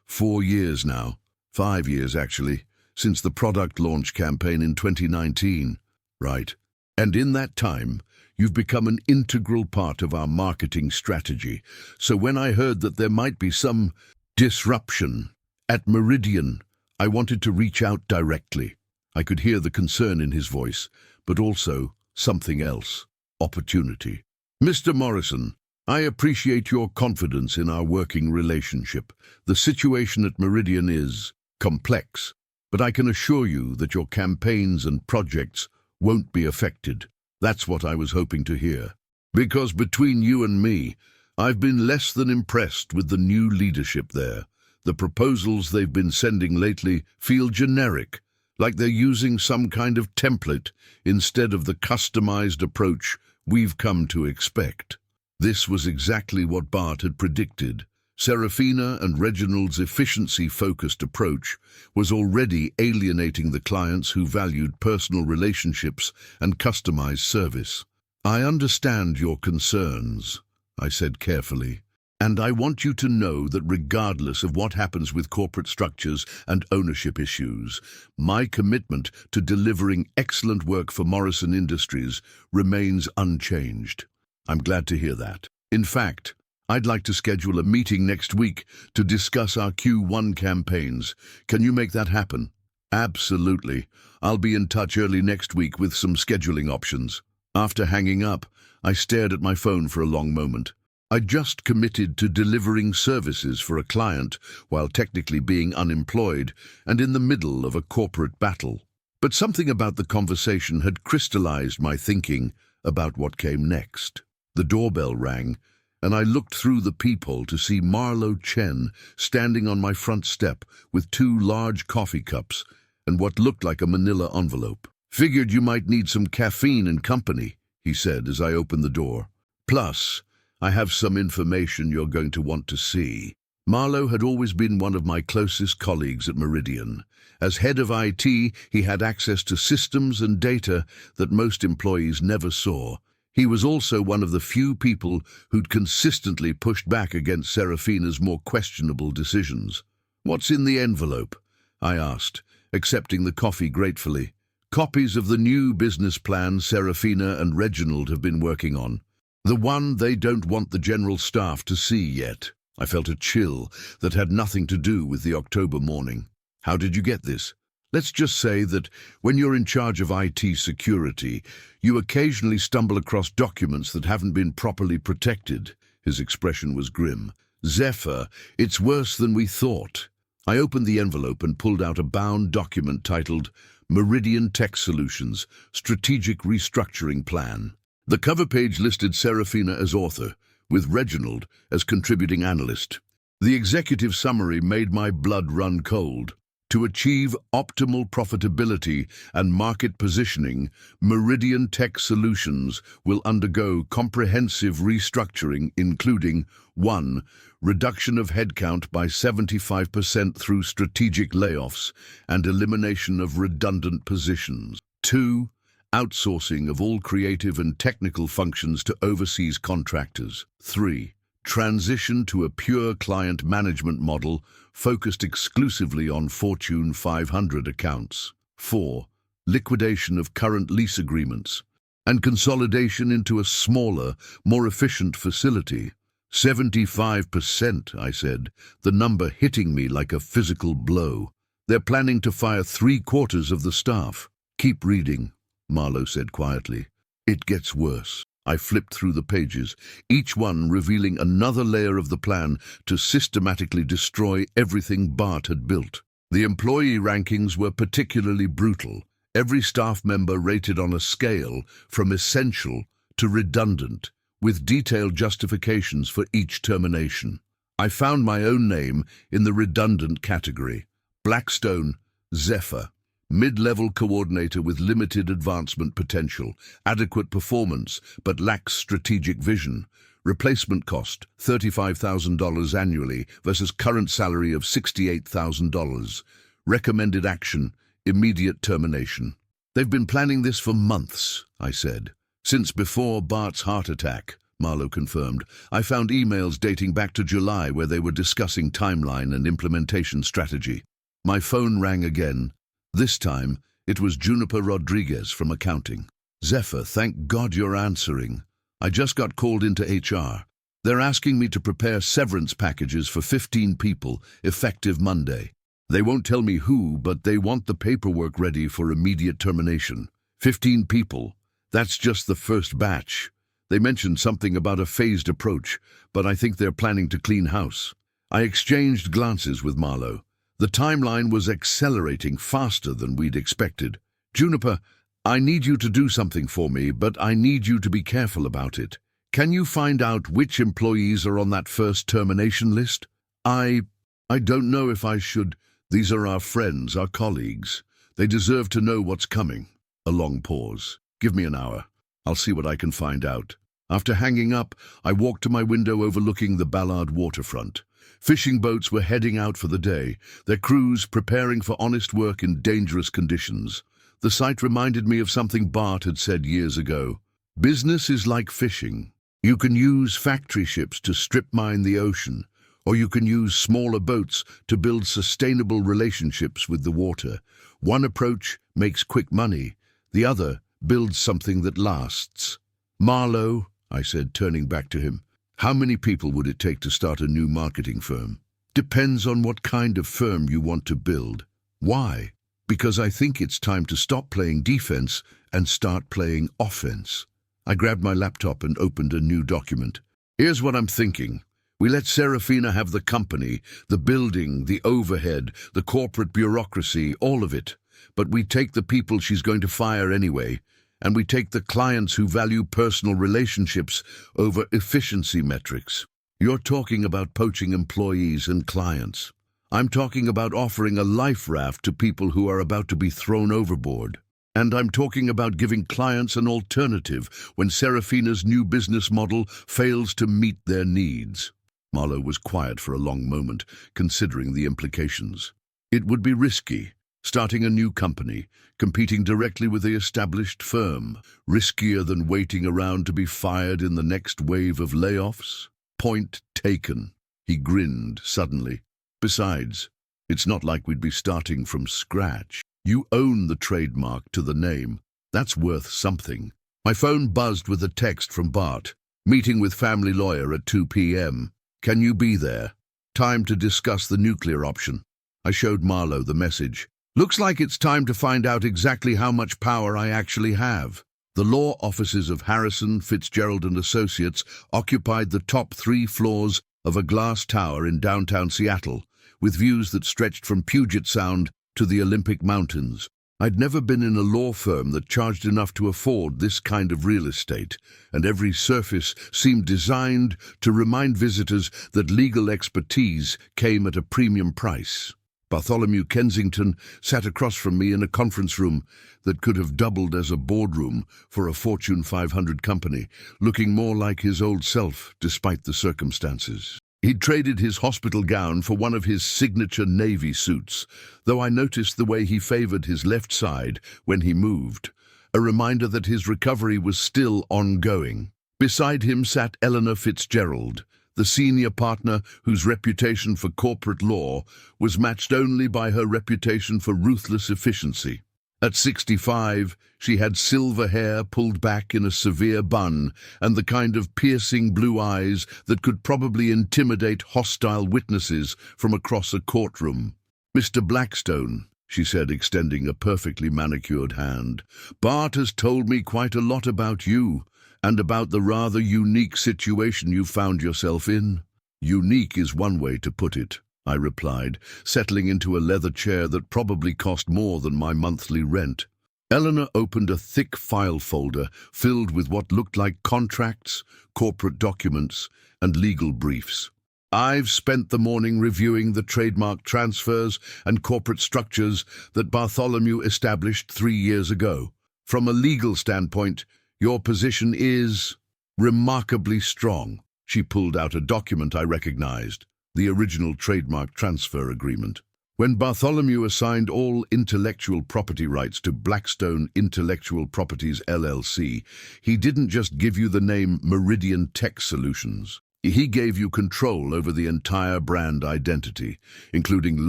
4 years now? 5 years, actually, since the product launch campaign in 2019. Right. And in that time, you've become an integral part of our marketing strategy. So when I heard that there might be some disruption at Meridian, I wanted to reach out directly. I could hear the concern in his voice, but also something else, opportunity. Mr. Morrison, I appreciate your confidence in our working relationship. The situation at Meridian is complex, but I can assure you that your campaigns and projects won't be affected. That's what I was hoping to hear. Because between you and me, I've been less than impressed with the new leadership there. The proposals they've been sending lately feel generic, like they're using some kind of template instead of the customized approach we've come to expect. This was exactly what Bart had predicted. Serafina and Reginald's efficiency-focused approach was already alienating the clients who valued personal relationships and customized service. I understand your concerns, I said carefully, and I want you to know that regardless of what happens with corporate structures and ownership issues, my commitment to delivering excellent work for Morrison Industries remains unchanged. I'm glad to hear that. In fact, I'd like to schedule a meeting next week to discuss our Q1 campaigns. Can you make that happen? Absolutely. I'll be in touch early next week with some scheduling options. After hanging up, I stared at my phone for a long moment. I'd just committed to delivering services for a client while technically being unemployed and in the middle of a corporate battle. But something about the conversation had crystallized my thinking about what came next. The doorbell rang, and I looked through the peephole to see Marlo Chen standing on my front step with 2 large coffee cups and what looked like a manila envelope. "Figured you might need some caffeine and company," he said as I opened the door. "Plus, I have some information you're going to want to see." Marlo had always been one of my closest colleagues at Meridian. As head of IT, he had access to systems and data that most employees never saw. He was also one of the few people who'd consistently pushed back against Serafina's more questionable decisions. "What's in the envelope?" I asked, accepting the coffee gratefully. "Copies of the new business plan Serafina and Reginald have been working on. The one they don't want the general staff to see yet." I felt a chill that had nothing to do with the October morning. "How did you get this?" "Let's just say that when you're in charge of IT security, you occasionally stumble across documents that haven't been properly protected." His expression was grim. "Zephyr, it's worse than we thought." I opened the envelope and pulled out a bound document titled Meridian Tech Solutions Strategic Restructuring Plan. The cover page listed Serafina as author, with Reginald as contributing analyst. The executive summary made my blood run cold. To achieve optimal profitability and market positioning, Meridian Tech Solutions will undergo comprehensive restructuring including 1. Reduction of headcount by 75% through strategic layoffs and elimination of redundant positions. 2. Outsourcing of all creative and technical functions to overseas contractors. 3. Transition to a pure client management model focused exclusively on Fortune 500 accounts. 4. Liquidation of current lease agreements and consolidation into a smaller, more efficient facility. 75%, I said, the number hitting me like a physical blow. They're planning to fire 3/4 of the staff. "Keep reading," Marlo said quietly. "It gets worse." I flipped through the pages, each one revealing another layer of the plan to systematically destroy everything Bart had built. The employee rankings were particularly brutal. Every staff member rated on a scale from essential to redundant, with detailed justifications for each termination. I found my own name in the redundant category. Blackstone, Zephyr. Mid-level coordinator with limited advancement potential, adequate performance, but lacks strategic vision. Replacement cost, $35,000 annually versus current salary of $68,000. Recommended action, immediate termination. "They've been planning this for months," I said. "Since before Bart's heart attack," Marlo confirmed. "I found emails dating back to July where they were discussing timeline and implementation strategy." My phone rang again. This time, it was Juniper Rodriguez from accounting. "Zephyr, thank God you're answering. I just got called into HR. They're asking me to prepare severance packages for 15 people, effective Monday. They won't tell me who, but they want the paperwork ready for immediate termination. 15 people. That's just the first batch. They mentioned something about a phased approach, but I think they're planning to clean house." I exchanged glances with Marlo. The timeline was accelerating faster than we'd expected. "Juniper, I need you to do something for me, but I need you to be careful about it. Can you find out which employees are on that first termination list?" I don't know if I should. These are our friends, our colleagues. They deserve to know what's coming." A long pause. "Give me an hour. I'll see what I can find out." After hanging up, I walked to my window overlooking the Ballard waterfront. Fishing boats were heading out for the day, their crews preparing for honest work in dangerous conditions. The sight reminded me of something Bart had said years ago. "Business is like fishing. You can use factory ships to strip mine the ocean, or you can use smaller boats to build sustainable relationships with the water. One approach makes quick money, the other builds something that lasts." "Marlo," I said, turning back to him, How many people would it take to start a new marketing firm? Depends on what kind of firm you want to build. Why? Because I think it's time to stop playing defense and start playing offense. I grabbed my laptop and opened a new document. Here's what I'm thinking. We let Serafina have the company, the building, the overhead, the corporate bureaucracy, all of it. But we take the people she's going to fire anyway, and we take the clients who value personal relationships over efficiency metrics. You're talking about poaching employees and clients. I'm talking about offering a life raft to people who are about to be thrown overboard. And I'm talking about giving clients an alternative when Serafina's new business model fails to meet their needs. Marlowe was quiet for a long moment, considering the implications. It would be risky, starting a new company, competing directly with the established firm, riskier than waiting around to be fired in the next wave of layoffs. Point taken. He grinned suddenly. Besides, it's not like we'd be starting from scratch. You own the trademark to the name. That's worth something. My phone buzzed with a text from Bart. Meeting with family lawyer at 2 p.m. Can you be there? Time to discuss the nuclear option. I showed Marlowe the message. Looks like it's time to find out exactly how much power I actually have. The law offices of Harrison, Fitzgerald and Associates occupied the top 3 floors of a glass tower in downtown Seattle, with views that stretched from Puget Sound to the Olympic Mountains. I'd never been in a law firm that charged enough to afford this kind of real estate, and every surface seemed designed to remind visitors that legal expertise came at a premium price. Bartholomew Kensington sat across from me in a conference room that could have doubled as a boardroom for a Fortune 500 company, looking more like his old self despite the circumstances. He'd traded his hospital gown for one of his signature navy suits, though I noticed the way he favored his left side when he moved, a reminder that his recovery was still ongoing. Beside him sat Eleanor Fitzgerald, the senior partner whose reputation for corporate law was matched only by her reputation for ruthless efficiency. At 65, she had silver hair pulled back in a severe bun and the kind of piercing blue eyes that could probably intimidate hostile witnesses from across a courtroom. "Mr. Blackstone," she said, extending a perfectly manicured hand, "Bart has told me quite a lot about you and about the rather unique situation you found yourself in." "Unique is one way to put it," I replied, settling into a leather chair that probably cost more than my monthly rent. Eleanor opened a thick file folder filled with what looked like contracts, corporate documents, and legal briefs. "I've spent the morning reviewing the trademark transfers and corporate structures that Bartholomew established 3 years ago. From a legal standpoint, your position is remarkably strong." She pulled out a document I recognized. The original trademark transfer agreement. When Bartholomew assigned all intellectual property rights to Blackstone Intellectual Properties LLC, he didn't just give you the name Meridian Tech Solutions. He gave you control over the entire brand identity, including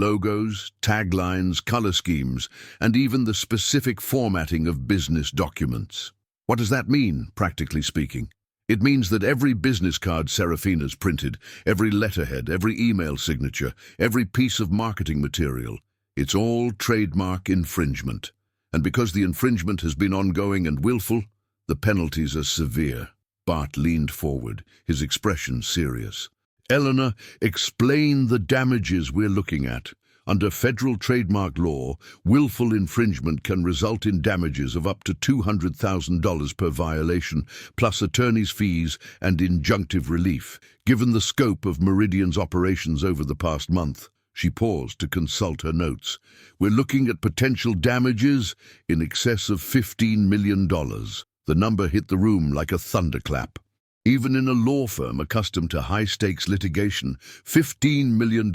logos, taglines, color schemes, and even the specific formatting of business documents. What does that mean, practically speaking? It means that every business card Serafina's printed, every letterhead, every email signature, every piece of marketing material, it's all trademark infringement. And because the infringement has been ongoing and willful, the penalties are severe. Bart leaned forward, his expression serious. "Eleanor, explain the damages we're looking at. Under federal trademark law, willful infringement can result in damages of up to $200,000 per violation, plus attorney's fees and injunctive relief. Given the scope of Meridian's operations over the past month," she paused to consult her notes, "we're looking at potential damages in excess of $15 million. The number hit the room like a thunderclap. Even in a law firm accustomed to high-stakes litigation, $15 million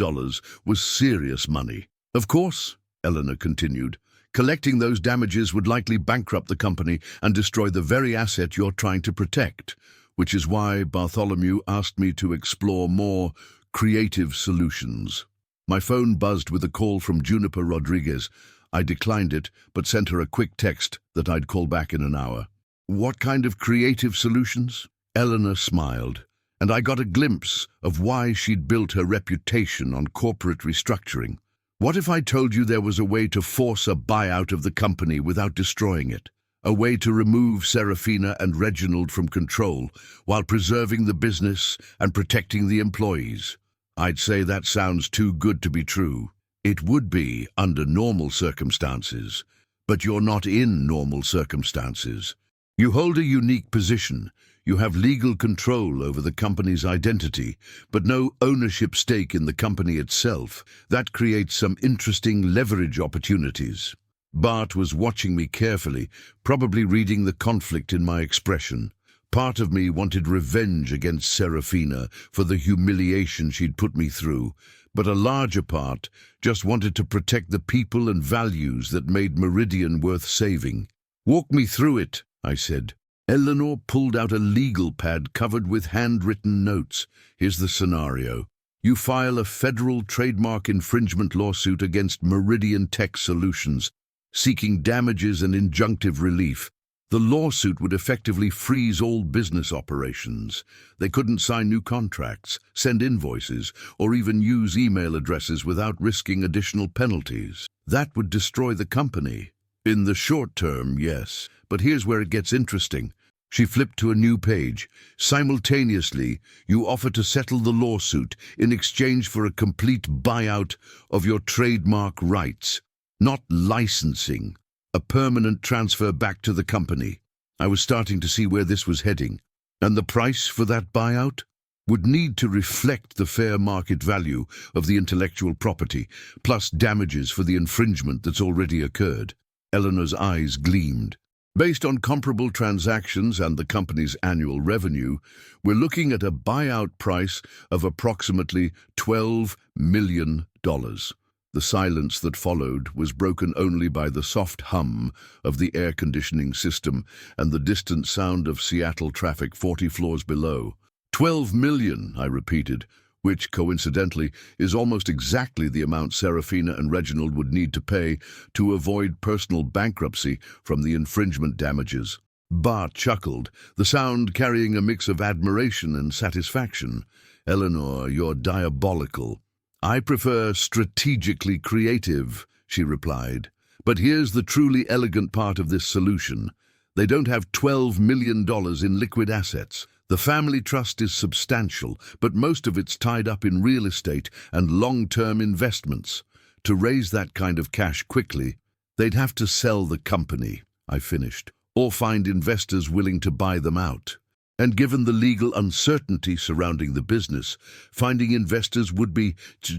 was serious money. "Of course," Eleanor continued, "collecting those damages would likely bankrupt the company and destroy the very asset you're trying to protect, which is why Bartholomew asked me to explore more creative solutions." My phone buzzed with a call from Juniper Rodriguez. I declined it, but sent her a quick text that I'd call back in an hour. "What kind of creative solutions?" Eleanor smiled, and I got a glimpse of why she'd built her reputation on corporate restructuring. What if I told you there was a way to force a buyout of the company without destroying it? A way to remove Serafina and Reginald from control while preserving the business and protecting the employees? I'd say that sounds too good to be true. It would be under normal circumstances, but you're not in normal circumstances. You hold a unique position. You have legal control over the company's identity, but no ownership stake in the company itself. That creates some interesting leverage opportunities. Bart was watching me carefully, probably reading the conflict in my expression. Part of me wanted revenge against Serafina for the humiliation she'd put me through, but a larger part just wanted to protect the people and values that made Meridian worth saving. "Walk me through it," I said. Eleanor pulled out a legal pad covered with handwritten notes. "Here's the scenario. You file a federal trademark infringement lawsuit against Meridian Tech Solutions, seeking damages and injunctive relief. The lawsuit would effectively freeze all business operations. They couldn't sign new contracts, send invoices, or even use email addresses without risking additional penalties. That would destroy the company. In the short term, yes, but here's where it gets interesting." She flipped to a new page. "Simultaneously, you offer to settle the lawsuit in exchange for a complete buyout of your trademark rights. Not licensing, a permanent transfer back to the company." I was starting to see where this was heading. And the price for that buyout would need to reflect the fair market value of the intellectual property, plus damages for the infringement that's already occurred. Eleanor's eyes gleamed. "Based on comparable transactions and the company's annual revenue, we're looking at a buyout price of approximately $12 million. The silence that followed was broken only by the soft hum of the air conditioning system and the distant sound of Seattle traffic 40 floors below. "12 million, I repeated, which, coincidentally, is almost exactly the amount Serafina and Reginald would need to pay to avoid personal bankruptcy from the infringement damages. Bart chuckled, the sound carrying a mix of admiration and satisfaction. "Eleanor, you're diabolical." "I prefer strategically creative," she replied. "But here's the truly elegant part of this solution. They don't have $12 million in liquid assets. The family trust is substantial, but most of it's tied up in real estate and long-term investments. To raise that kind of cash quickly, they'd have to sell the company," I finished, "or find investors willing to buy them out. And given the legal uncertainty surrounding the business, finding investors would be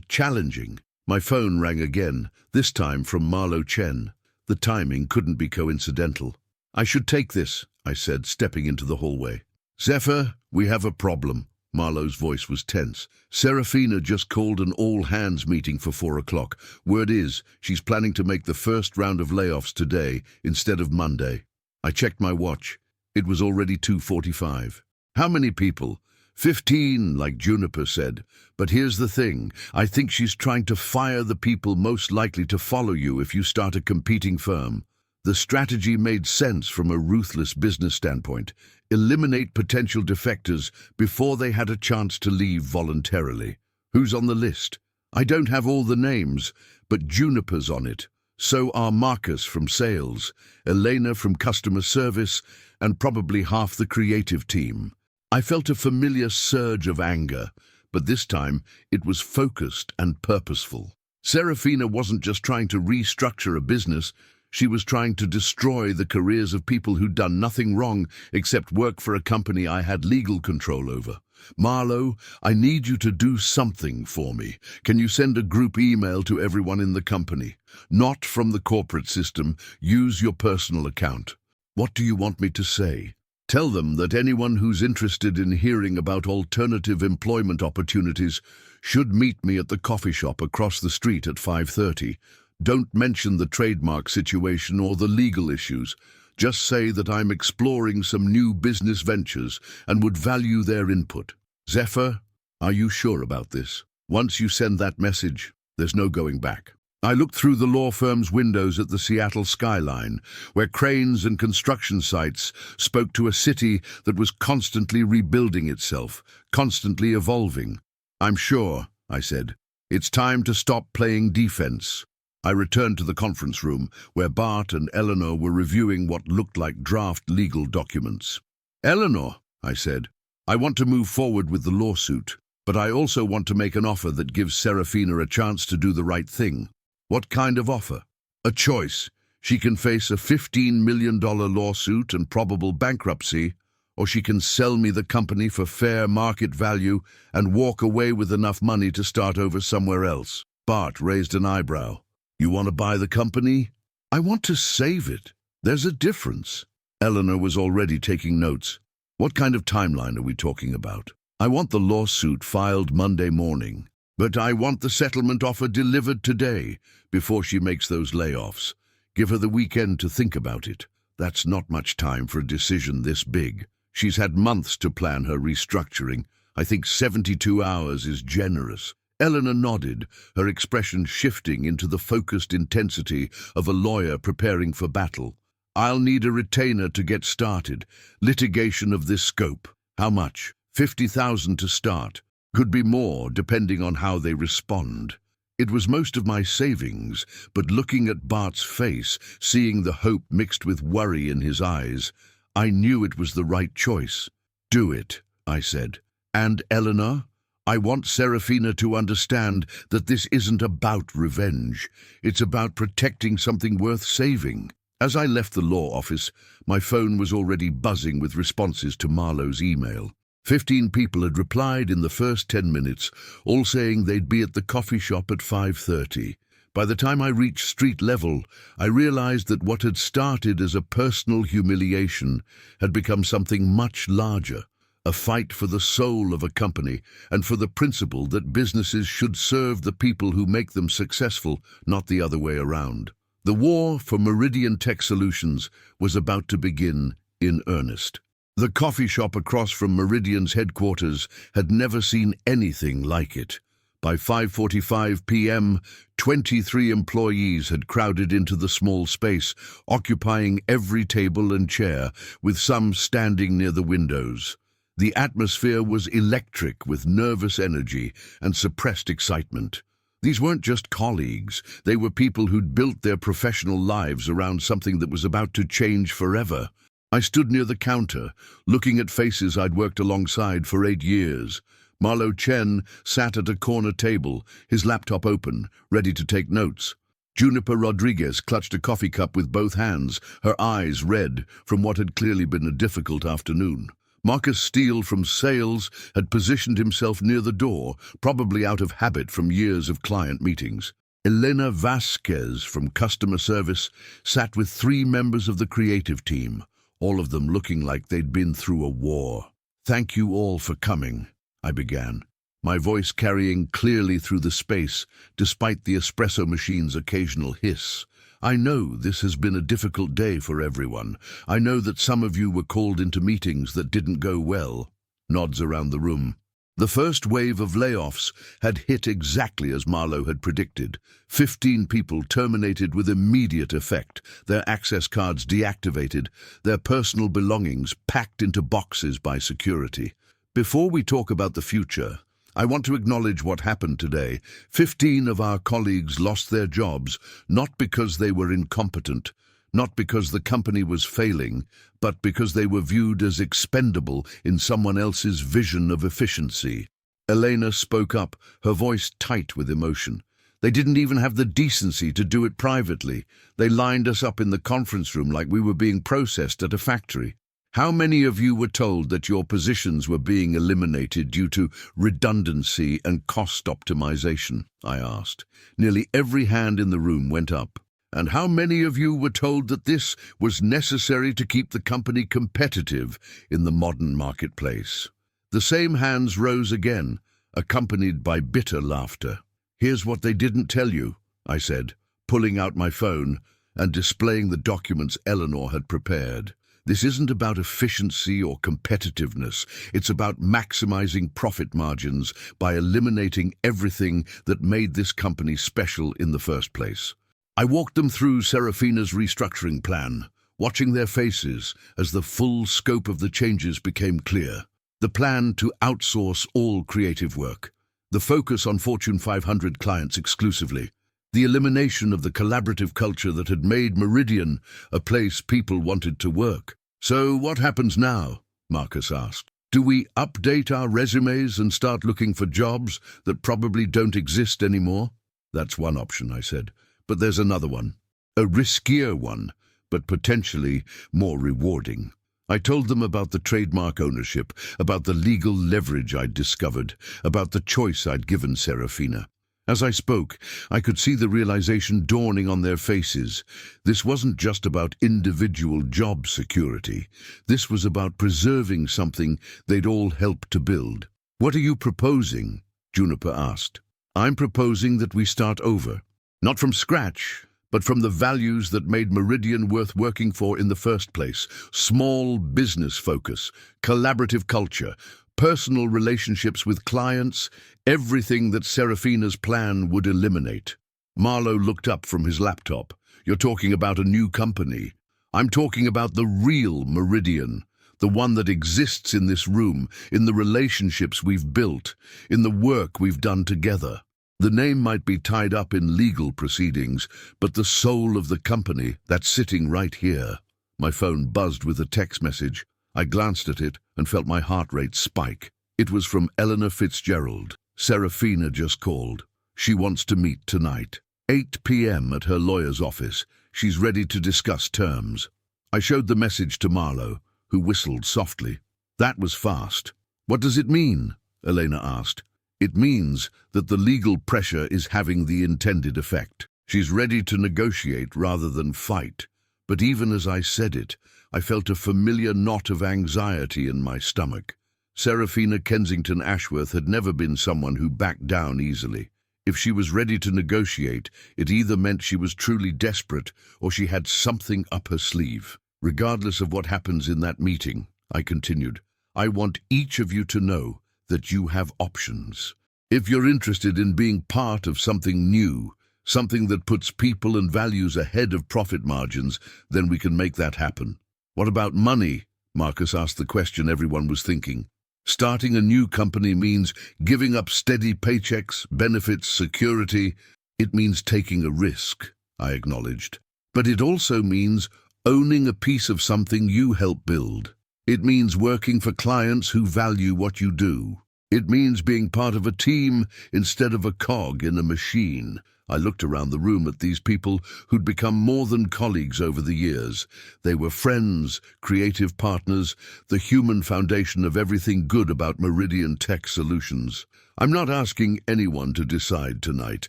challenging." My phone rang again, this time from Marlo Chen. The timing couldn't be coincidental. "I should take this," I said, stepping into the hallway. "Zephyr, we have a problem." Marlo's voice was tense. "Serafina just called an all-hands meeting for 4 o'clock. Word is, she's planning to make the first round of layoffs today instead of Monday." I checked my watch. It was already 2:45. "How many people?" 15, like Juniper said. "But here's the thing. I think she's trying to fire the people most likely to follow you if you start a competing firm." The strategy made sense from a ruthless business standpoint. Eliminate potential defectors before they had a chance to leave voluntarily. "Who's on the list?" "I don't have all the names, but Juniper's on it. So are Marcus from sales, Elena from customer service, and probably half the creative team." I felt a familiar surge of anger, but this time it was focused and purposeful. Serafina wasn't just trying to restructure a business. She was trying to destroy the careers of people who'd done nothing wrong except work for a company I had legal control over. "Marlo, I need you to do something for me. Can you send a group email to everyone in the company? Not from the corporate system. Use your personal account." "What do you want me to say?" "Tell them that anyone who's interested in hearing about alternative employment opportunities should meet me at the coffee shop across the street at 5:30. Don't mention the trademark situation or the legal issues. Just say that I'm exploring some new business ventures and would value their input." "Zephyr, are you sure about this? Once you send that message, there's no going back." I looked through the law firm's windows at the Seattle skyline, where cranes and construction sites spoke to a city that was constantly rebuilding itself, constantly evolving. "I'm sure," I said. "It's time to stop playing defense." I returned to the conference room, where Bart and Eleanor were reviewing what looked like draft legal documents. "Eleanor," I said, "I want to move forward with the lawsuit, but I also want to make an offer that gives Serafina a chance to do the right thing." "What kind of offer?" "A choice. She can face a $15 million lawsuit and probable bankruptcy, or she can sell me the company for fair market value and walk away with enough money to start over somewhere else." Bart raised an eyebrow. "You want to buy the company?" "I want to save it. There's a difference." Eleanor was already taking notes. "What kind of timeline are we talking about?" "I want the lawsuit filed Monday morning, but I want the settlement offer delivered today, before she makes those layoffs. Give her the weekend to think about it. That's not much time for a decision this big. She's had months to plan her restructuring. I think 72 hours is generous." Eleanor nodded, her expression shifting into the focused intensity of a lawyer preparing for battle. "I'll need a retainer to get started. Litigation of this scope. How much?" $50,000 to start. Could be more, depending on how they respond. It was most of my savings, but looking at Bart's face, seeing the hope mixed with worry in his eyes, I knew it was the right choice. "Do it," I said. "And Eleanor, I want Serafina to understand that this isn't about revenge. It's about protecting something worth saving." As I left the law office, my phone was already buzzing with responses to Marlowe's email. 15 people had replied in the first 10 minutes, all saying they'd be at the coffee shop at 5:30. By the time I reached street level, I realized that what had started as a personal humiliation had become something much larger, a fight for the soul of a company and for the principle that businesses should serve the people who make them successful, not the other way around. The war for Meridian Tech Solutions was about to begin in earnest. The coffee shop across from Meridian's headquarters had never seen anything like it. By 5:45 p.m., 23 employees had crowded into the small space, occupying every table and chair, with some standing near the windows. The atmosphere was electric with nervous energy and suppressed excitement. These weren't just colleagues, they were people who'd built their professional lives around something that was about to change forever. I stood near the counter, looking at faces I'd worked alongside for 8 years. Marlo Chen sat at a corner table, his laptop open, ready to take notes. Juniper Rodriguez clutched a coffee cup with both hands, her eyes red from what had clearly been a difficult afternoon. Marcus Steele from sales had positioned himself near the door, probably out of habit from years of client meetings. Elena Vasquez from customer service sat with 3 members of the creative team, all of them looking like they'd been through a war. "Thank you all for coming," I began, my voice carrying clearly through the space, despite the espresso machine's occasional hiss. "I know this has been a difficult day for everyone. I know that some of you were called into meetings that didn't go well." Nods around the room. The first wave of layoffs had hit exactly as Marlo had predicted. 15 people terminated with immediate effect, their access cards deactivated, their personal belongings packed into boxes by security. Before we talk about the future, I want to acknowledge what happened today. 15 of our colleagues lost their jobs, not because they were incompetent, not because the company was failing, but because they were viewed as expendable in someone else's vision of efficiency. Elena spoke up, her voice tight with emotion. "They didn't even have the decency to do it privately. They lined us up in the conference room like we were being processed at a factory. How many of you were told that your positions were being eliminated due to redundancy and cost optimization?" I asked. Nearly every hand in the room went up. "And how many of you were told that this was necessary to keep the company competitive in the modern marketplace?" The same hands rose again, accompanied by bitter laughter. "Here's what they didn't tell you," I said, pulling out my phone and displaying the documents Eleanor had prepared. This isn't about efficiency or competitiveness. It's about maximizing profit margins by eliminating everything that made this company special in the first place. I walked them through Serafina's restructuring plan, watching their faces as the full scope of the changes became clear. The plan to outsource all creative work, the focus on Fortune 500 clients exclusively, the elimination of the collaborative culture that had made Meridian a place people wanted to work. "So what happens now?" Marcus asked. "Do we update our resumes and start looking for jobs that probably don't exist anymore?" "That's one option," I said. "But there's another one. A riskier one, but potentially more rewarding." I told them about the trademark ownership, about the legal leverage I'd discovered, about the choice I'd given Serafina. As I spoke, I could see the realization dawning on their faces. This wasn't just about individual job security. This was about preserving something they'd all helped to build. "What are you proposing?" Juniper asked. "I'm proposing that we start over. Not from scratch, but from the values that made Meridian worth working for in the first place. Small business focus, collaborative culture, personal relationships with clients, everything that Serafina's plan would eliminate." Marlowe looked up from his laptop. "You're talking about a new company. I'm talking about the real Meridian, the one that exists in this room, in the relationships we've built, in the work we've done together. The name might be tied up in legal proceedings, but the soul of the company, that's sitting right here." My phone buzzed with a text message. I glanced at it and felt my heart rate spike. It was from Eleanor Fitzgerald. "Serafina just called. She wants to meet tonight. 8 p.m. at her lawyer's office. She's ready to discuss terms." I showed the message to Marlowe, who whistled softly. "That was fast." "What does it mean?" Elena asked. "It means that the legal pressure is having the intended effect. She's ready to negotiate rather than fight." But even as I said it, I felt a familiar knot of anxiety in my stomach. Serafina Kensington Ashworth had never been someone who backed down easily. If she was ready to negotiate, it either meant she was truly desperate or she had something up her sleeve. "Regardless of what happens in that meeting," I continued, "I want each of you to know that you have options. If you're interested in being part of something new, something that puts people and values ahead of profit margins, then we can make that happen." "What about money?" Marcus asked the question everyone was thinking. "Starting a new company means giving up steady paychecks, benefits, security. It means taking a risk," I acknowledged. "But it also means owning a piece of something you help build. It means working for clients who value what you do. It means being part of a team instead of a cog in a machine." I looked around the room at these people who'd become more than colleagues over the years. They were friends, creative partners, the human foundation of everything good about Meridian Tech Solutions. I'm not asking anyone to decide tonight,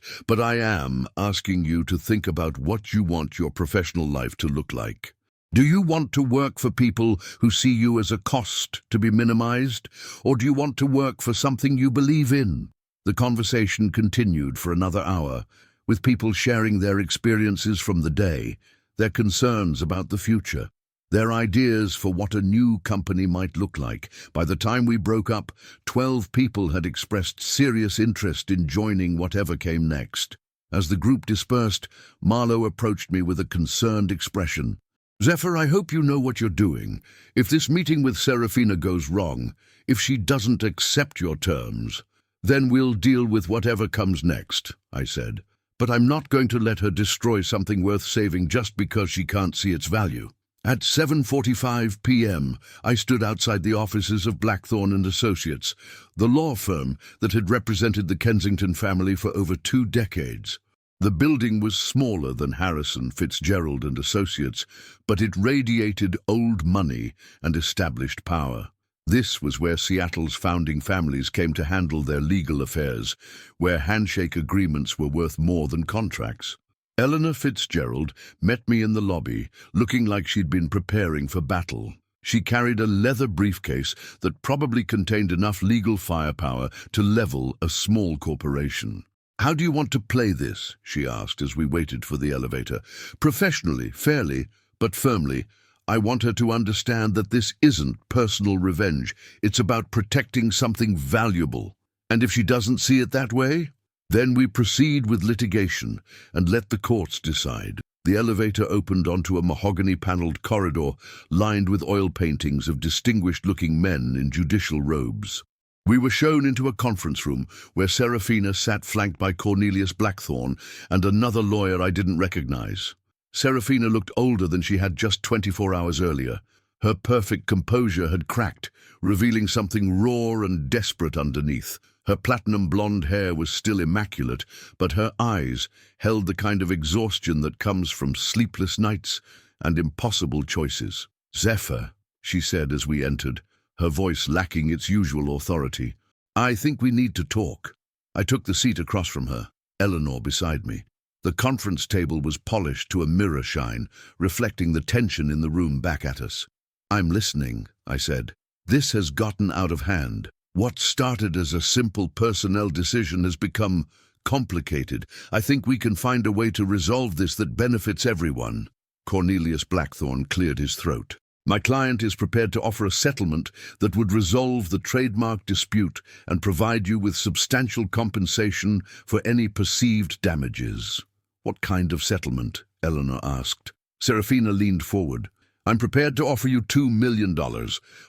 but I am asking you to think about what you want your professional life to look like. Do you want to work for people who see you as a cost to be minimized, or do you want to work for something you believe in? The conversation continued for another hour, with people sharing their experiences from the day, their concerns about the future, their ideas for what a new company might look like. By the time we broke up, 12 people had expressed serious interest in joining whatever came next. As the group dispersed, Marlowe approached me with a concerned expression. "Zephyr, I hope you know what you're doing. If this meeting with Serafina goes wrong, if she doesn't accept your terms, then we'll deal with whatever comes next," I said. "But I'm not going to let her destroy something worth saving just because she can't see its value." At 7:45 p.m., I stood outside the offices of Blackthorne and Associates, the law firm that had represented the Kensington family for over 2 decades. The building was smaller than Harrison, Fitzgerald and Associates, but it radiated old money and established power. This was where Seattle's founding families came to handle their legal affairs, where handshake agreements were worth more than contracts. Eleanor Fitzgerald met me in the lobby, looking like she'd been preparing for battle. She carried a leather briefcase that probably contained enough legal firepower to level a small corporation. "How do you want to play this?" she asked as we waited for the elevator. "Professionally, fairly, but firmly. I want her to understand that this isn't personal revenge. It's about protecting something valuable. And if she doesn't see it that way, then we proceed with litigation and let the courts decide. The elevator opened onto a mahogany-paneled corridor lined with oil paintings of distinguished-looking men in judicial robes. We were shown into a conference room where Serafina sat flanked by Cornelius Blackthorne and another lawyer I didn't recognize. Serafina looked older than she had just 24 hours earlier. Her perfect composure had cracked, revealing something raw and desperate underneath. Her platinum blonde hair was still immaculate, but her eyes held the kind of exhaustion that comes from sleepless nights and impossible choices. "Zephyr," she said as we entered, her voice lacking its usual authority. "I think we need to talk." I took the seat across from her, Eleanor beside me. The conference table was polished to a mirror shine, reflecting the tension in the room back at us. "I'm listening," I said. "This has gotten out of hand. What started as a simple personnel decision has become complicated. I think we can find a way to resolve this that benefits everyone." Cornelius Blackthorne cleared his throat. "My client is prepared to offer a settlement that would resolve the trademark dispute and provide you with substantial compensation for any perceived damages." "What kind of settlement?" Eleanor asked. Serafina leaned forward. "I'm prepared to offer you $2 million,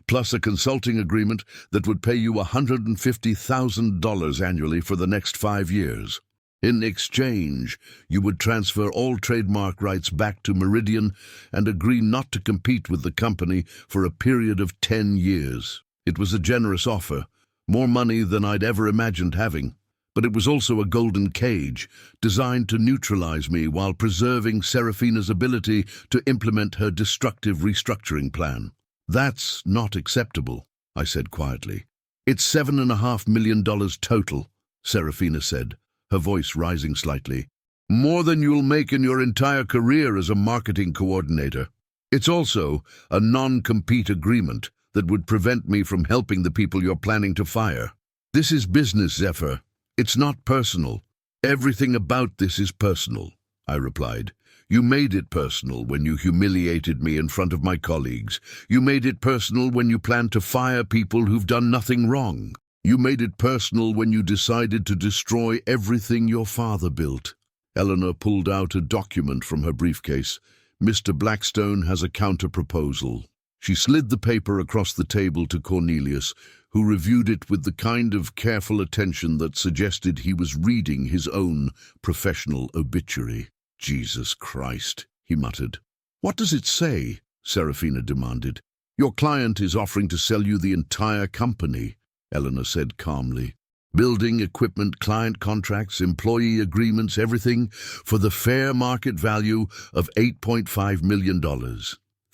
plus a consulting agreement that would pay you $150,000 annually for the next 5 years. In exchange, you would transfer all trademark rights back to Meridian and agree not to compete with the company for a period of 10 years. It was a generous offer, more money than I'd ever imagined having. But it was also a golden cage, designed to neutralize me while preserving Serafina's ability to implement her destructive restructuring plan. "That's not acceptable," I said quietly. "It's $7.5 million total," Serafina said, her voice rising slightly. "More than you'll make in your entire career as a marketing coordinator. It's also a non-compete agreement that would prevent me from helping the people you're planning to fire. This is business, Zephyr. It's not personal. Everything about this is personal," I replied. "You made it personal when you humiliated me in front of my colleagues. You made it personal when you planned to fire people who've done nothing wrong. You made it personal when you decided to destroy everything your father built." Eleanor pulled out a document from her briefcase. "Mr. Blackstone has a counter-proposal." She slid the paper across the table to Cornelius, who reviewed it with the kind of careful attention that suggested he was reading his own professional obituary. "Jesus Christ," he muttered. "What does it say?" Serafina demanded. "Your client is offering to sell you the entire company," Eleanor said calmly. "Building, equipment, client contracts, employee agreements, everything, for the fair market value of $8.5 million.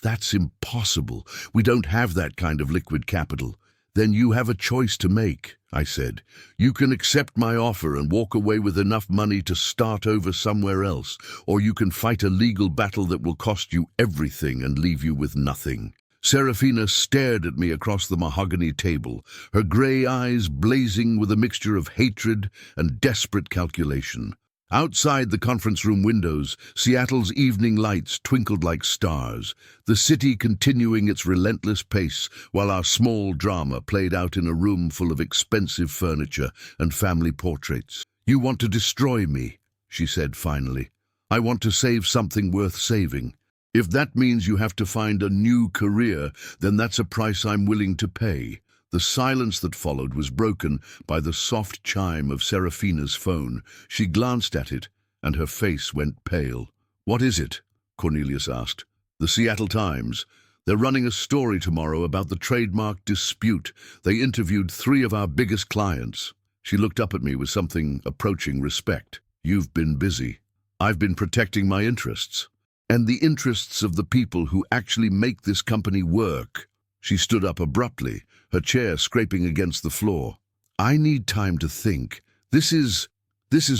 That's impossible. We don't have that kind of liquid capital." "Then you have a choice to make," I said. "You can accept my offer and walk away with enough money to start over somewhere else, or you can fight a legal battle that will cost you everything and leave you with nothing." Serafina stared at me across the mahogany table, her gray eyes blazing with a mixture of hatred and desperate calculation. Outside the conference room windows, Seattle's evening lights twinkled like stars, the city continuing its relentless pace while our small drama played out in a room full of expensive furniture and family portraits. "You want to destroy me," she said finally. "I want to save something worth saving. If that means you have to find a new career, then that's a price I'm willing to pay." The silence that followed was broken by the soft chime of Serafina's phone. She glanced at it, and her face went pale. "What is it?" Cornelius asked. "The Seattle Times. They're running a story tomorrow about the trademark dispute. They interviewed 3 of our biggest clients." She looked up at me with something approaching respect. "You've been busy. I've been protecting my interests. And the interests of the people who actually make this company work." She stood up abruptly, her chair scraping against the floor. "I need time to think. This is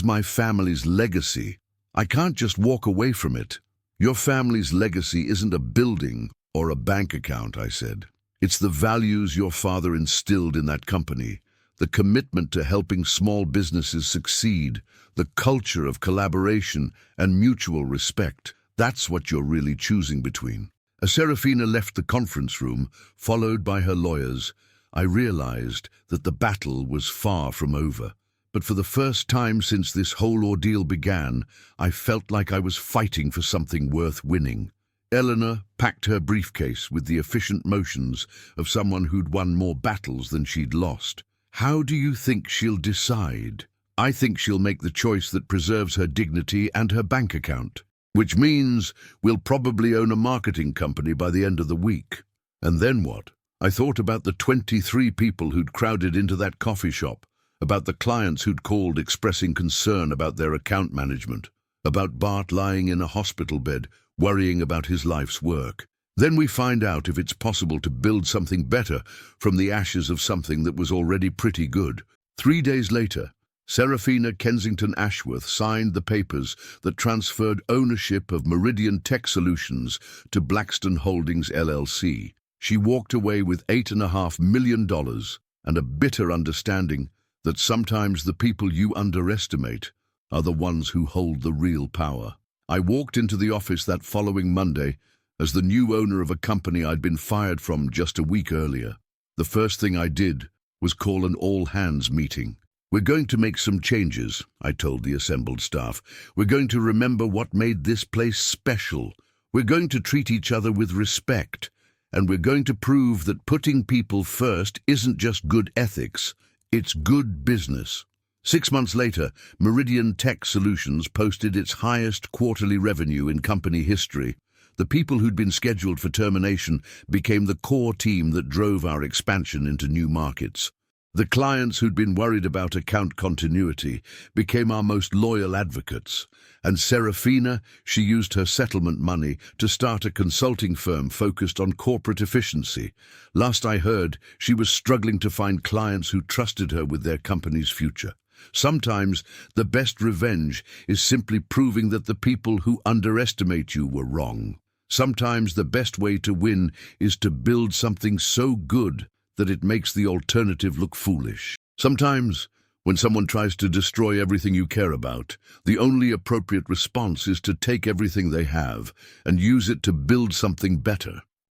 my family's legacy. I can't just walk away from it." "Your family's legacy isn't a building or a bank account," I said. "It's the values your father instilled in that company, the commitment to helping small businesses succeed, the culture of collaboration and mutual respect. That's what you're really choosing between." As Serafina left the conference room, followed by her lawyers, I realized that the battle was far from over. But for the first time since this whole ordeal began, I felt like I was fighting for something worth winning. Eleanor packed her briefcase with the efficient motions of someone who'd won more battles than she'd lost. How do you think she'll decide? I think she'll make the choice that preserves her dignity and her bank account, which means we'll probably own a marketing company by the end of the week. And then what? I thought about the 23 people who'd crowded into that coffee shop, about the clients who'd called expressing concern about their account management, about Bart lying in a hospital bed, worrying about his life's work. Then we find out if it's possible to build something better from the ashes of something that was already pretty good. 3 days later, Serafina Kensington Ashworth signed the papers that transferred ownership of Meridian Tech Solutions to Blackstone Holdings LLC. She walked away with $8.5 million and a bitter understanding that sometimes the people you underestimate are the ones who hold the real power. I walked into the office that following Monday as the new owner of a company I'd been fired from just a week earlier. The first thing I did was call an all-hands meeting. We're going to make some changes, I told the assembled staff. We're going to remember what made this place special. We're going to treat each other with respect. And we're going to prove that putting people first isn't just good ethics, it's good business. 6 months later, Meridian Tech Solutions posted its highest quarterly revenue in company history. The people who'd been scheduled for termination became the core team that drove our expansion into new markets. The clients who'd been worried about account continuity became our most loyal advocates. And Serafina, she used her settlement money to start a consulting firm focused on corporate efficiency. Last I heard, she was struggling to find clients who trusted her with their company's future. Sometimes the best revenge is simply proving that the people who underestimate you were wrong. Sometimes the best way to win is to build something so good that it makes the alternative look foolish. Sometimes, when someone tries to destroy everything you care about, the only appropriate response is to take everything they have and use it to build something better.